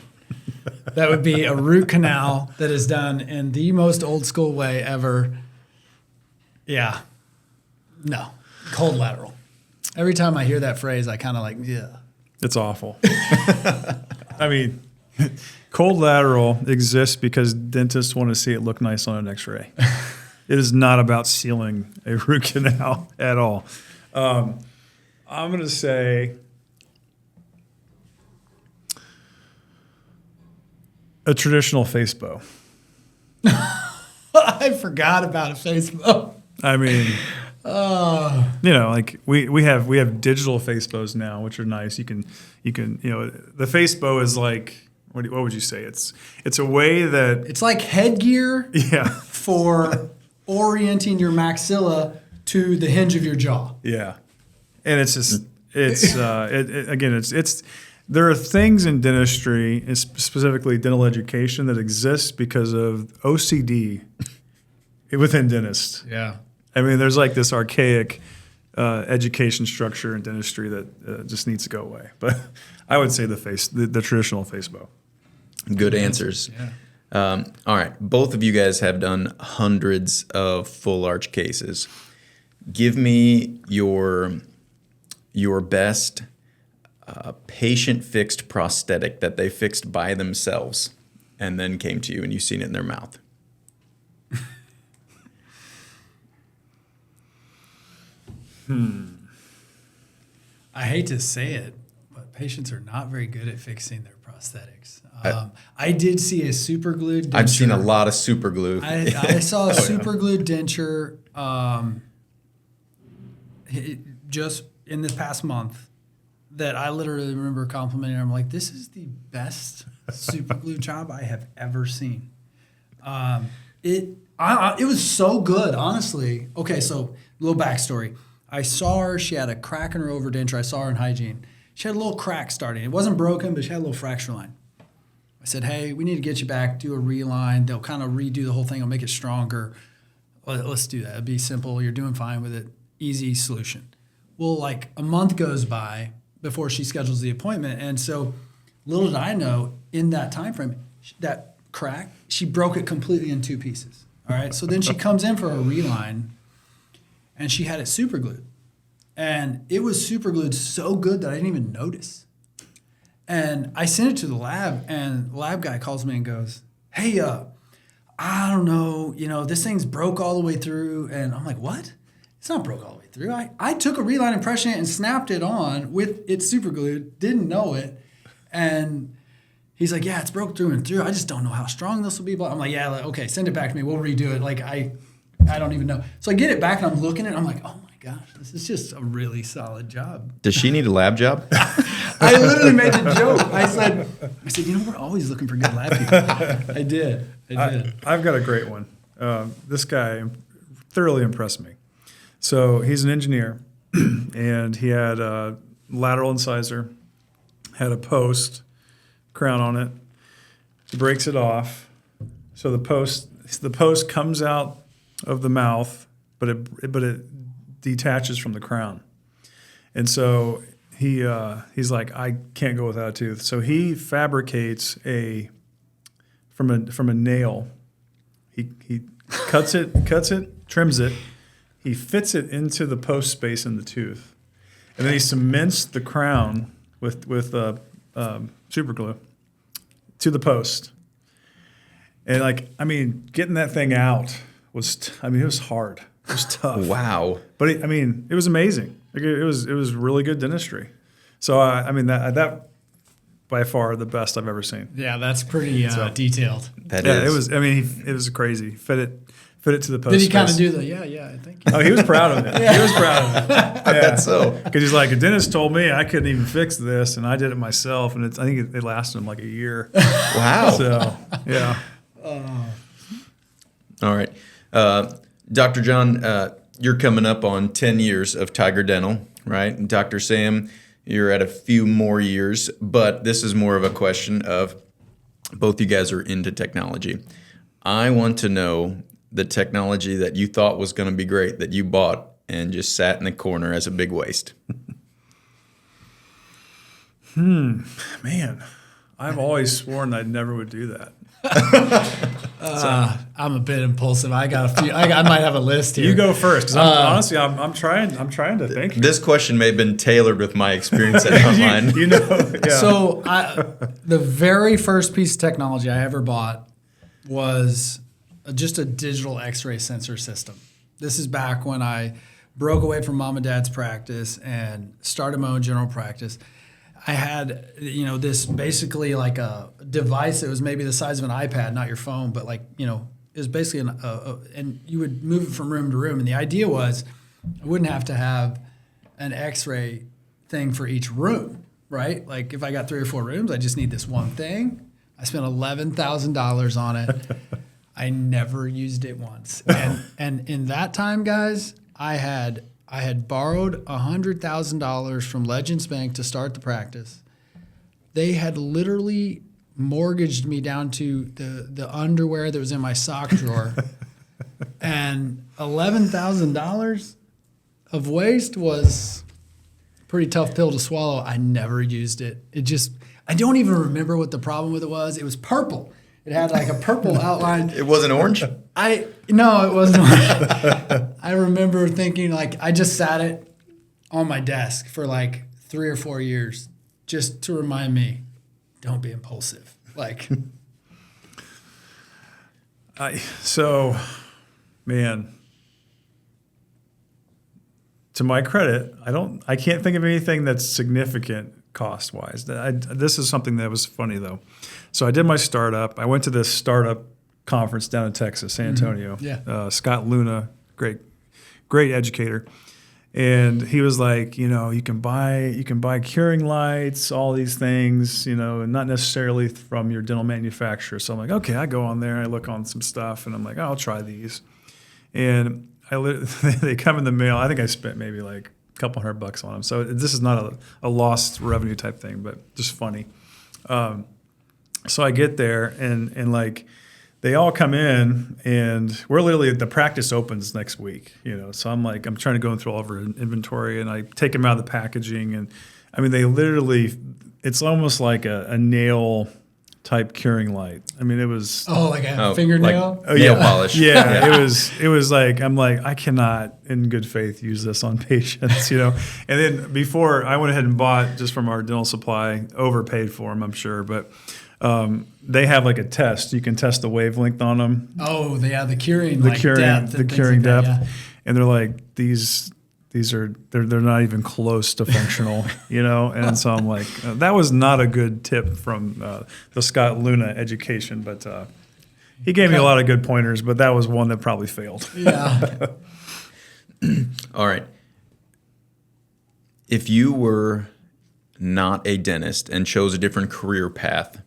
That would be a root canal that is done in the most old school way ever. Yeah. No. Cold lateral. Every time I hear that phrase, I kind of yeah. It's awful. Cold lateral exists because dentists want to see it look nice on an x-ray. It is not about sealing a root canal at all. I'm going to say a traditional face bow. I forgot about a face bow. We have digital face bows now, which are nice. You can the face bow is like, what would you say? It's a way that it's like headgear. Yeah. For orienting your maxilla to the hinge of your jaw. Yeah, and it's just there are things in dentistry, specifically dental education, that exists because of OCD within dentists. Yeah. There's this archaic education structure in dentistry that just needs to go away. But I would say the traditional face bow. Good answers. Yeah. All right. Both of you guys have done hundreds of full arch cases. Give me your best patient-fixed prosthetic that they fixed by themselves and then came to you and you've seen it in their mouth? I hate to say it, but patients are not very good at fixing their prosthetics. I did see a super glued denture. I've seen a lot of super glue. I saw a super glued denture just in this past month that I literally remember complimenting. I'm like, this is the best super glue job I have ever seen. It was so good, honestly. Okay, so a little backstory. I saw her. She had a crack in her overdenture. I saw her in hygiene. She had a little crack starting. It wasn't broken, but she had a little fracture line. I said, hey, we need to get you back, do a reline. They'll kind of redo the whole thing. I'll make it stronger. Let's do that. It'll be simple. You're doing fine with it. Easy solution. Well, like a month goes by before she schedules the appointment. And so little did I know, in that time frame, that crack, she broke it completely in two pieces. All right. So then she comes in for a reline, and she had it super glued. And it was super glued so good that I didn't even notice. And I sent it to the lab, and the lab guy calls me and goes, hey, I don't know, this thing's broke all the way through. And I'm like, what? It's not broke all the way through. I took a reline impression and snapped it on with it super glued, didn't know it. And he's like, yeah, it's broke through and through. I just don't know how strong this will be. I'm like, yeah, okay, send it back to me. We'll redo it. Like, I don't even know. So I get it back, and I'm looking at it. I'm like, oh, my gosh, this is just a really solid job. Does she need a lab job? I literally made the joke. I said, we're always looking for good lab people. I did. I've got a great one. This guy thoroughly impressed me. So he's an engineer, and he had a lateral incisor, had a post, crown on it. He breaks it off. So the post comes out of the mouth, but it detaches from the crown. And so he's like, I can't go without a tooth. So he fabricates from a nail. He cuts it, trims it. He fits it into the post space in the tooth, and then he cements the crown with super glue to the post. And getting that thing out was, it was hard. It was tough. Wow. But it was amazing. It was really good dentistry. So that by far the best I've ever seen. Yeah, that's pretty detailed. That is. It was crazy. Fit it to the post. Did he kind of do I think? Oh, he was proud of it. He was proud of it. I bet so. Because he's like, a dentist told me I couldn't even fix this, and I did it myself, and I think it lasted him like a year. Wow. So, yeah. All right. Dr. John, you're coming up on 10 years of Tiger Dental, right? And Dr. Sam, you're at a few more years, but this is more of a question of both you guys are into technology. I want to know the technology that you thought was going to be great that you bought and just sat in the corner as a big waste. Man, I've always sworn I never would do that. I'm a bit impulsive. I got a few. I might have a list here. You go first, because honestly, I'm trying to think. This question may have been tailored with my experience at online. Yeah. So the very first piece of technology I ever bought was just a digital X-ray sensor system. This is back when I broke away from mom and dad's practice and started my own general practice. I had, this basically like a device that was maybe the size of an iPad, not your phone, but it was basically and you would move it from room to room. And the idea was I wouldn't have to have an X-ray thing for each room, right? Like if I got 3 or 4 rooms, I just need this one thing. I spent $11,000 on it. I never used it once. And in that time, guys, I had borrowed $100,000 from Legends Bank to start the practice. They had literally mortgaged me down to the underwear that was in my sock drawer. And $11,000 of waste was a pretty tough pill to swallow. I never used it. I don't even remember what the problem with it was. It was purple. It had like a purple outline. It wasn't orange? No, it wasn't orange. I remember thinking I just sat it on my desk for 3 or 4 years. just to remind me, don't be impulsive. Like, man, to my credit, I can't think of anything that's significant cost-wise. This is something that was funny though. So I did my startup. I went to this startup conference down in Texas, San Antonio. Yeah. Scott Luna, great educator. And he was like, you can buy curing lights, all these things, and not necessarily from your dental manufacturer. So I'm like, okay, I go on there, I look on some stuff, and I'm like, I'll try these. And they come in the mail. I think I spent maybe like a couple $100 on them. So this is not a lost revenue type thing, but just funny. So I get there and like they all come in and we're literally, the practice opens next week, So I'm trying to go through all of our inventory and I take them out of the packaging. And I mean, they literally, it's almost like a nail type curing light. I mean, it was like a fingernail? Nail polish. Yeah, it was like, I'm like, I cannot in good faith use this on patients, And then before I went ahead and bought just from our dental supply, overpaid for them, I'm sure, but they have like a test. You can test the wavelength on them. Oh, they have the curing depth. Yeah. And they're like, they're not even close to functional, And so I'm like, that was not a good tip from the Scott Luna education, but he gave me a lot of good pointers, but that was one that probably failed. Yeah. All right. If you were not a dentist and chose a different career path,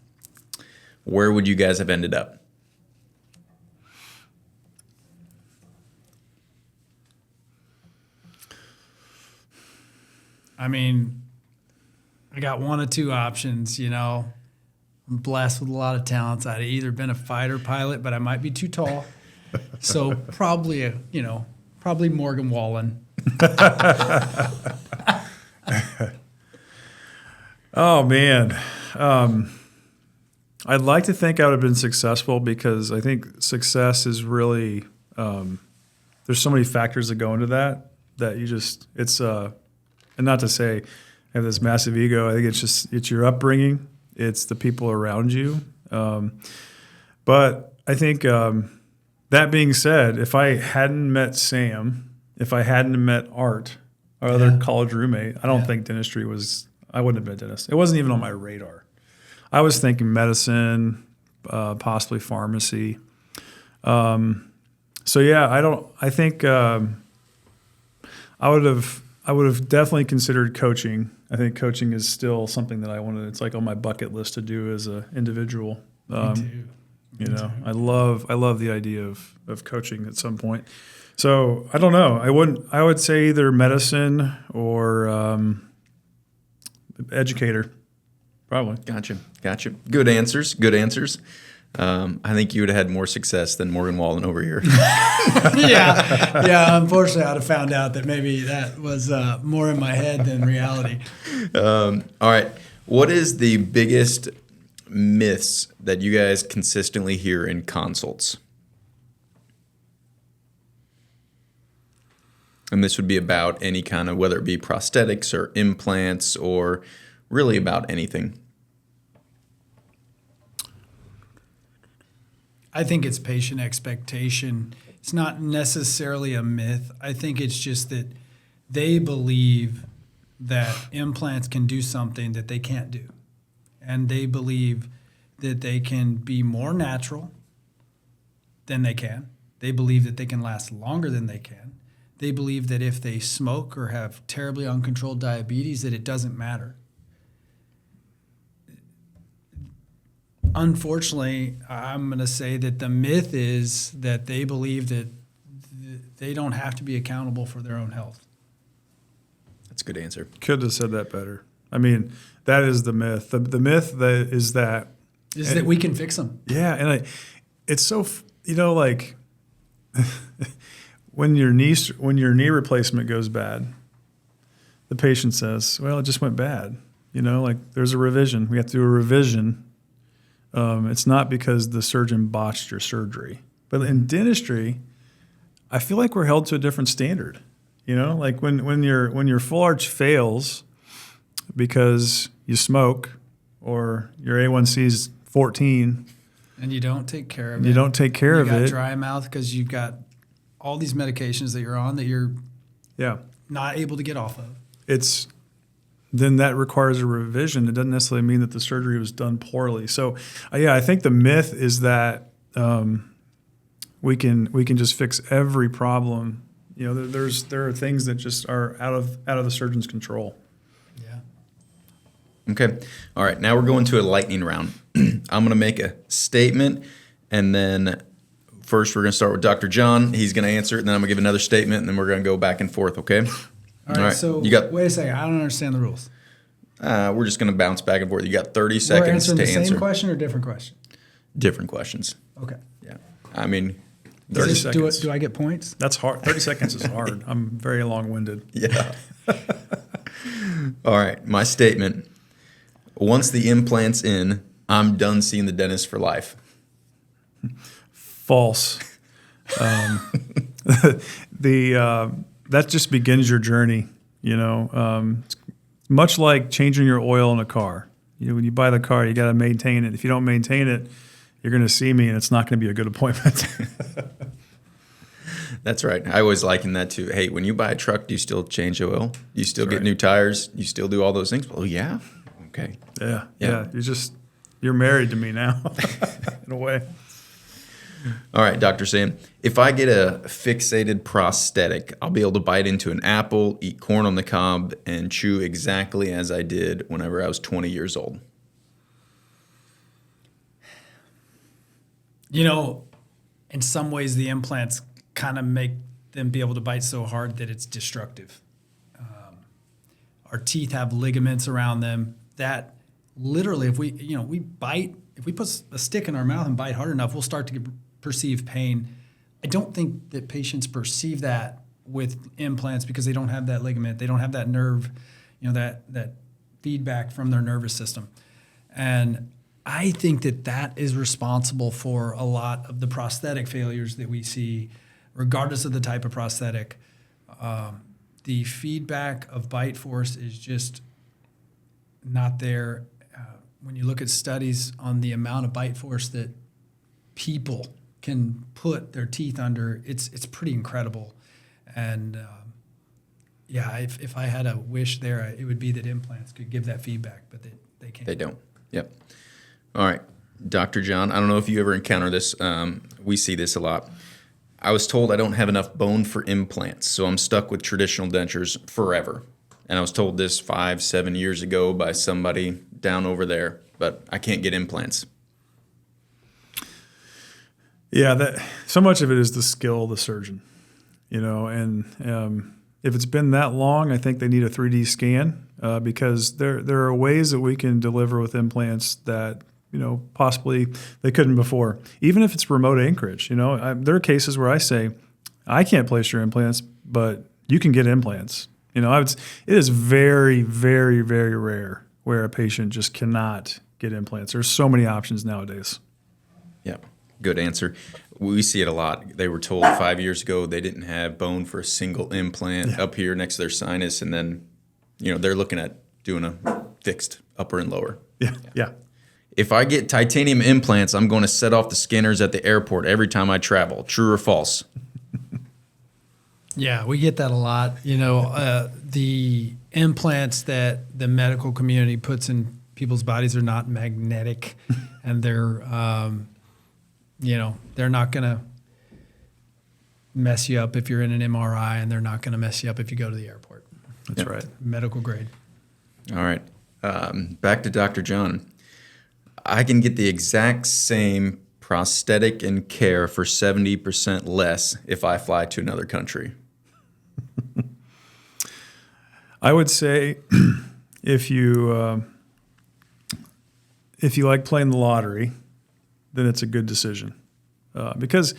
where would you guys have ended up? I mean, I got one of two options, I'm blessed with a lot of talents. I'd either been a fighter pilot, but I might be too tall. So probably Morgan Wallen. Oh, man. I'd like to think I would have been successful because I think success is really, there's so many factors that go into that you just, and not to say I have this massive ego. I think it's your upbringing. It's the people around you. But I think that being said, if I hadn't met Sam, if I hadn't met Art, our other college roommate, I don't think dentistry I wouldn't have been a dentist. It wasn't even on my radar. I was thinking medicine, possibly pharmacy. So yeah, I think I would have definitely considered coaching. I think coaching is still something that I wanted. It's like on my bucket list to do as an individual. Me too. I love the idea of coaching at some point. So I don't know. I would say either medicine or educator, probably. Gotcha. Good answers. I think you would have had more success than Morgan Wallen over here. Yeah. Unfortunately, I'd have found out that maybe that was more in my head than reality. All right. What is the biggest myths that you guys consistently hear in consults? And this would be about any kind of, whether it be prosthetics or implants or really about anything. I think it's patient expectation. It's not necessarily a myth. I think it's just that they believe that implants can do something that they can't do. And they believe that they can be more natural than they can. They believe that they can last longer than they can. They believe that if they smoke or have terribly uncontrolled diabetes, that it doesn't matter. Unfortunately, I'm going to say that the myth is that they believe that they don't have to be accountable for their own health. That's a good answer. Could have said that better. I mean, that is the myth. The myth is that we can fix them. Yeah, and it's so like when your knee replacement goes bad, the patient says, "Well, it just went bad." Like there's a revision. We have to do a revision. It's not because the surgeon botched your surgery, but in dentistry, I feel like we're held to a different standard. Like when your full arch fails, because you smoke or your A1C is 14. And you don't take care of it. You don't take care of it. You it. got dry mouth because you've got all these medications that you're on that you're not able to get off of. Then that requires a revision. It doesn't necessarily mean that the surgery was done poorly. So, I think the myth is that we can just fix every problem. You know, there are things that just are out of the surgeon's control. Yeah. Okay. All right. Now we're going to a lightning round. I'm going to make a statement, and then first we're going to start with Dr. John. He's going to answer it, and then I'm going to give another statement, and then we're going to go back and forth. Okay. All right. So wait a second. I don't understand the rules. We're just going to bounce back and forth. You got 30 seconds to answer. The same question or different question? Different questions. Okay. Yeah. I mean, 30 seconds. Do I get points? That's hard. 30 seconds is hard. I'm very long-winded. Yeah. All right. My statement. Once the implant's in, I'm done seeing the dentist for life. False. That just begins your journey, you know. Much like changing your oil in a car. You know, when you buy the car, you got to maintain it. If you don't maintain it, you're going to see me, and it's not going to be a good appointment. That's right. I always liken that to, hey, when you buy a truck, do you still change oil? You still That's get new tires? You still do all those things? Oh, yeah? Okay. Yeah. You're married to me now, in a way. All right, Dr. Sam, if I get a fixated prosthetic, I'll be able to bite into an apple, eat corn on the cob, and chew exactly as I did whenever I was 20 years old. You know, in some ways, the implants kind of make them be able to bite so hard that it's destructive. Our teeth have ligaments around them that literally, if we put a stick in our mouth and bite hard enough, we'll start to perceive pain. I don't think that patients perceive that with implants because they don't have that ligament. They don't have that nerve, that feedback from their nervous system. And I think that is responsible for a lot of the prosthetic failures that we see, regardless of the type of prosthetic. The feedback of bite force is just not there. When you look at studies on the amount of bite force that people can put their teeth under, it's pretty incredible. And if I had a wish there, it would be that implants could give that feedback, but they can't. They don't. Yep. All right, Dr. John, I don't know if you ever encounter this. We see this a lot. I was told I don't have enough bone for implants, so I'm stuck with traditional dentures forever. And I was told this 5-7 years ago by somebody down over there, but I can't get implants. Yeah, so much of it is the skill of the surgeon, and if it's been that long, I think they need a 3D scan because there are ways that we can deliver with implants that, possibly they couldn't before. Even if it's remote anchorage, there are cases where I say, I can't place your implants, but you can get implants. It is very, very, very rare where a patient just cannot get implants. There's so many options nowadays. Yeah, good answer. We see it a lot. They were told 5 years ago they didn't have bone for a single implant up here next to their sinus, and then, they're looking at doing a fixed upper and lower. Yeah. If I get titanium implants, I'm going to set off the scanners at the airport every time I travel. True or false? Yeah, we get that a lot. The implants that the medical community puts in people's bodies are not magnetic, and they're, they're not going to mess you up if you're in an MRI, and they're not going to mess you up if you go to the airport. That's right. Medical grade. All right. Back to Dr. John. I can get the exact same prosthetic and care for 70% less if I fly to another country. I would say if you like playing the lottery, then it's a good decision because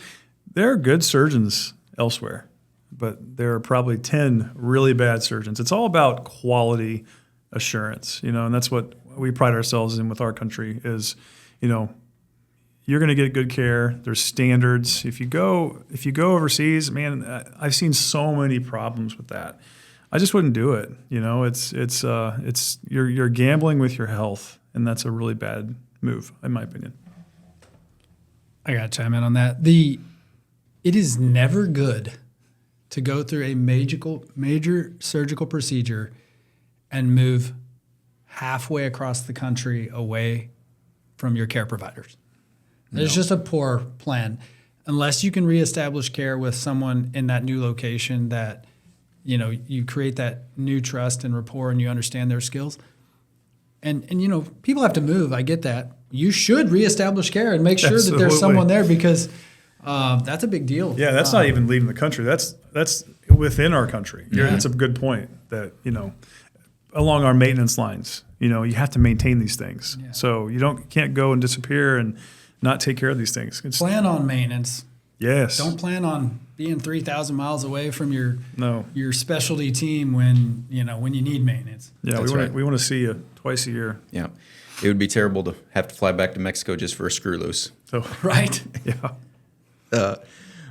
there are good surgeons elsewhere, but there are probably 10 really bad surgeons. It's all about quality assurance, and that's what we pride ourselves in with our country is, you're going to get good care. There's standards. If you go overseas, man, I've seen so many problems with that. I just wouldn't do it. You're gambling with your health, and that's a really bad move, in my opinion. I got to chime in on that. It is never good to go through a major surgical procedure and move halfway across the country away from your care providers. It's just a poor plan. Unless you can reestablish care with someone in that new location that, you create that new trust and rapport and you understand their skills. And people have to move. I get that. You should reestablish care and make sure that there's someone there because that's a big deal. Yeah, that's not even leaving the country. That's within our country. That's a good point that, along our maintenance lines, you have to maintain these things. Yeah. So you can't go and disappear and not take care of these things. Plan on maintenance. Yes. Don't plan on being 3,000 miles away from your specialty team when you need maintenance. Yeah, we want to see you twice a year. Yeah. It would be terrible to have to fly back to Mexico just for a screw loose. So right. Yeah.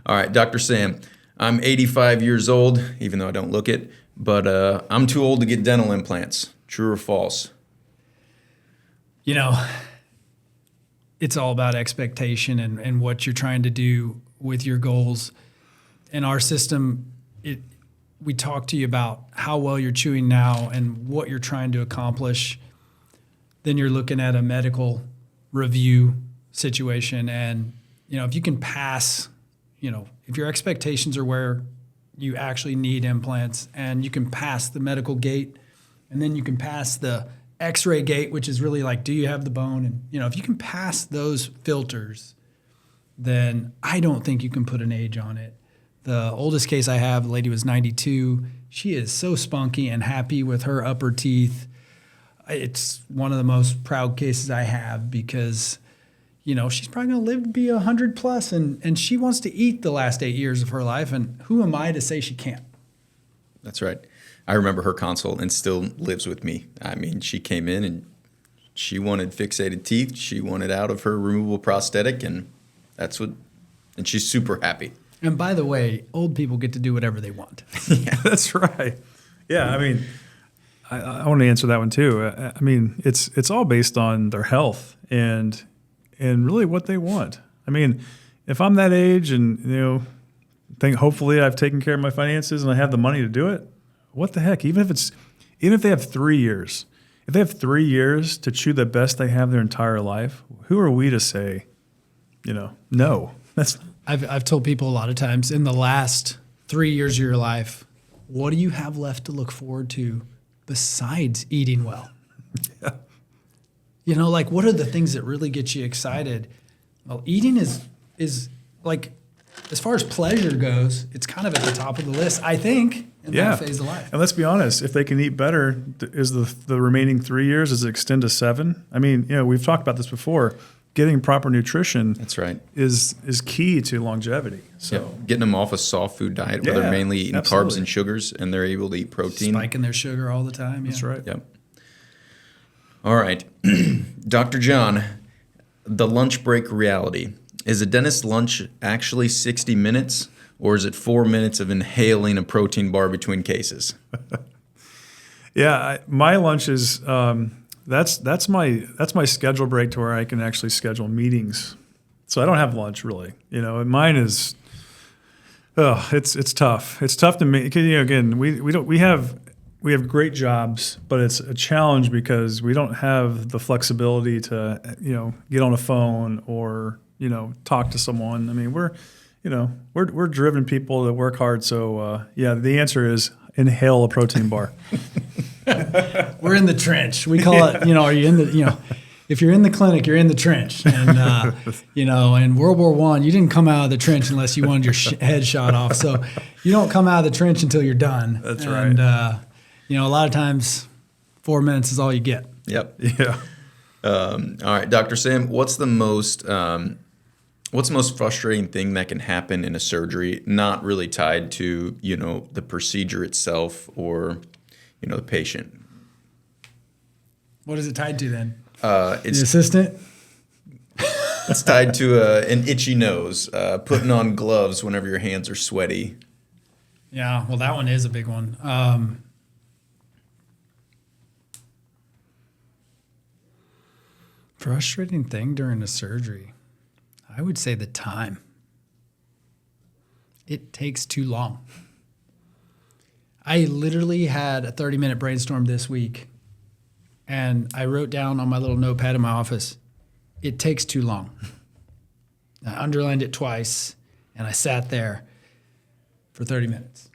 All right, Dr. Sam, I'm 85 years old, even though I don't look it, but I'm too old to get dental implants. True or false? It's all about expectation and what you're trying to do with your goals. In our system, we talk to you about how well you're chewing now and what you're trying to accomplish. Then you're looking at a medical review situation. And, if you can pass, if your expectations are where you actually need implants and you can pass the medical gate and then you can pass the X-ray gate, which is really like, do you have the bone? And, if you can pass those filters, then I don't think you can put an age on it. The oldest case I have, the lady was 92. She is so spunky and happy with her upper teeth. It's one of the most proud cases I have because, she's probably going to live to be 100 plus and she wants to eat the last 8 years of her life. And who am I to say she can't? That's right. I remember her consult and still lives with me. I mean, she came in and she wanted fixated teeth. She wanted out of her removable prosthetic and she's super happy. And by the way, old people get to do whatever they want. Yeah, that's right. Yeah, I mean, I want to answer that one too. I mean, it's all based on their health and really what they want. I mean, if I'm that age and think hopefully I've taken care of my finances and I have the money to do it, what the heck? Even if they have 3 years, if they have 3 years to chew the best they have their entire life, who are we to say, no? I've told people a lot of times in the last 3 years of your life, what do you have left to look forward to besides eating well? Yeah. What are the things that really get you excited? Well, eating is like, as far as pleasure goes, it's kind of at the top of the list, I think, in that phase of life. And let's be honest, if they can eat better, is the remaining 3 years, does it extend to 7? I mean, we've talked about this before. Getting proper nutrition, that's right, is key to longevity. So getting them off a soft food diet where they're mainly eating carbs and sugars, and they're able to eat protein, spiking their sugar all the time. That's right. Yep. All right, Dr. John, the lunch break reality. Is a dentist's lunch actually 60 minutes, or is it 4 minutes of inhaling a protein bar between cases? Yeah, my lunch is. That's my schedule break to where I can actually schedule meetings. So I don't have lunch really. Mine is it's tough. It's tough to make. Again, we have great jobs, but it's a challenge because we don't have the flexibility to get on a phone or talk to someone. I mean, we're driven people that work hard. So the answer is inhale a protein bar. We're in the trench. We call it, are you in the, if you're in the clinic, you're in the trench. And, in World War I, you didn't come out of the trench unless you wanted your head shot off. So you don't come out of the trench until you're done. That's right. And, a lot of times 4 minutes is all you get. Yep. Yeah. All right, Dr. Sam, what's the most frustrating thing that can happen in a surgery, not really tied to, the procedure itself or, the patient? What is it tied to then? It's the assistant? It's tied to an itchy nose, putting on gloves whenever your hands are sweaty. Yeah, well, that one is a big one. Frustrating thing during a surgery, I would say the time. It takes too long. I literally had a 30-minute brainstorm this week, and I wrote down on my little notepad in my office, it takes too long. I underlined it twice, and I sat there for 30 minutes.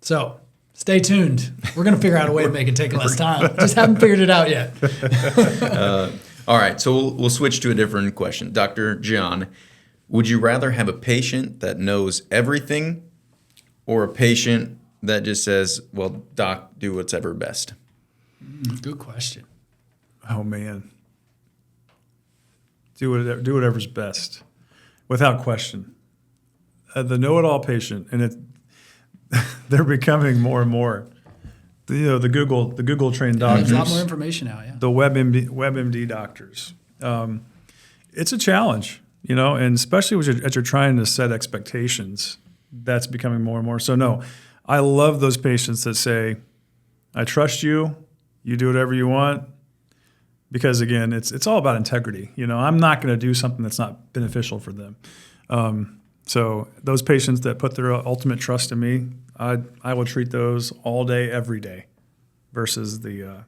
So stay tuned. We're going to figure out a way to make it take less time. Just haven't figured it out yet. All right, so we'll switch to a different question. Dr. John, would you rather have a patient that knows everything or a patient that just says, well, doc, do what's ever best? Good question. Oh, man. Do whatever's best, without question. The know-it-all patient, and they're becoming more and more. The Google trained doctors. There's a lot more information out, yeah. The WebMD doctors. It's a challenge, and especially as you're trying to set expectations, that's becoming more and more. So no, I love those patients that say, I trust you, you do whatever you want. Because again, it's all about integrity. I'm not going to do something that's not beneficial for them. So those patients that put their ultimate trust in me, I will treat those all day, every day, versus the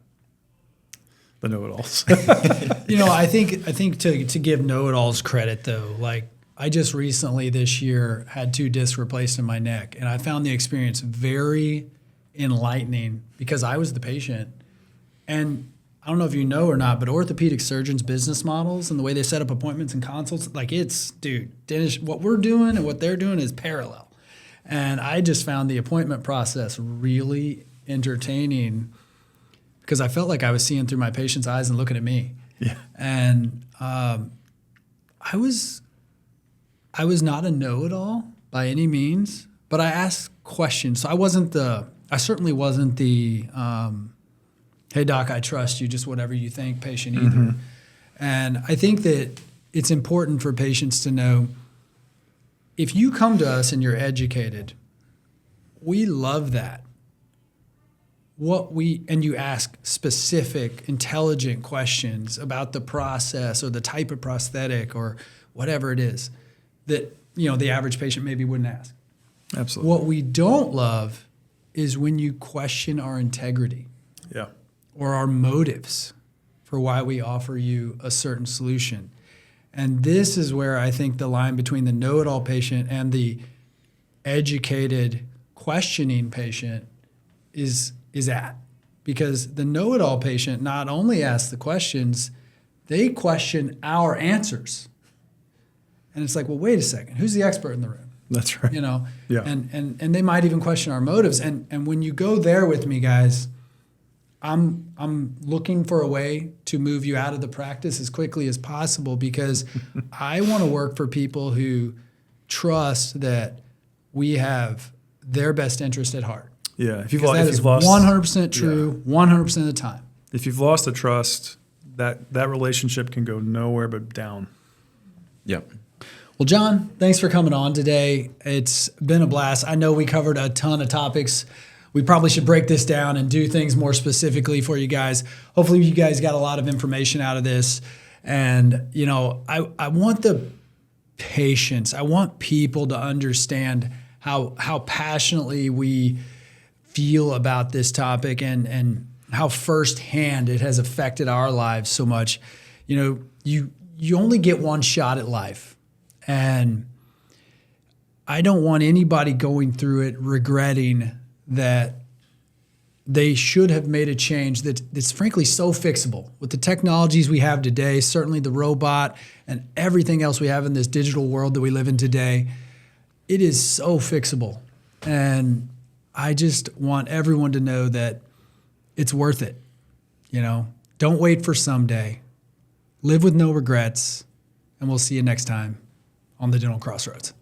know-it-alls. I think to give know-it-alls credit though, like I just recently this year had 2 discs replaced in my neck, and I found the experience very enlightening because I was the patient. And I don't know if you know or not, but orthopedic surgeons' business models and the way they set up appointments and consults, dentist, what we're doing and what they're doing is parallel. And I just found the appointment process really entertaining because I felt like I was seeing through my patient's eyes and looking at me. Yeah. And I was not a know-it-all by any means, but I asked questions. So I certainly wasn't the hey, doc, I trust you, just whatever you think, patient either. Mm-hmm. And I think that it's important for patients to know if you come to us and you're educated, we love that. And you ask specific, intelligent questions about the process or the type of prosthetic or whatever it is that, the average patient maybe wouldn't ask. Absolutely. What we don't love is when you question our integrity. Yeah. Or our motives for why we offer you a certain solution. And this is where I think the line between the know-it-all patient and the educated, questioning patient is at. Because the know-it-all patient not only asks the questions, they question our answers. And it's like, well, wait a second, who's the expert in the room? That's right. Yeah. And they might even question our motives. And when you go there with me, guys, I'm looking for a way to move you out of the practice as quickly as possible because I want to work for people who trust that we have their best interest at heart. Yeah, that is 100% true, 100% of the time. If you've lost the trust, that relationship can go nowhere but down. Yep. Well, John, thanks for coming on today. It's been a blast. I know we covered a ton of topics. We probably should break this down and do things more specifically for you guys. Hopefully you guys got a lot of information out of this. And, I want the patients, I want people to understand how passionately we feel about this topic and how firsthand it has affected our lives so much. You only get one shot at life. And I don't want anybody going through it regretting that they should have made a change that's frankly so fixable. With the technologies we have today, certainly the robot and everything else we have in this digital world that we live in today, it is so fixable. And I just want everyone to know that it's worth it. Don't wait for someday. Live with no regrets, and we'll see you next time on the Dental Crossroads.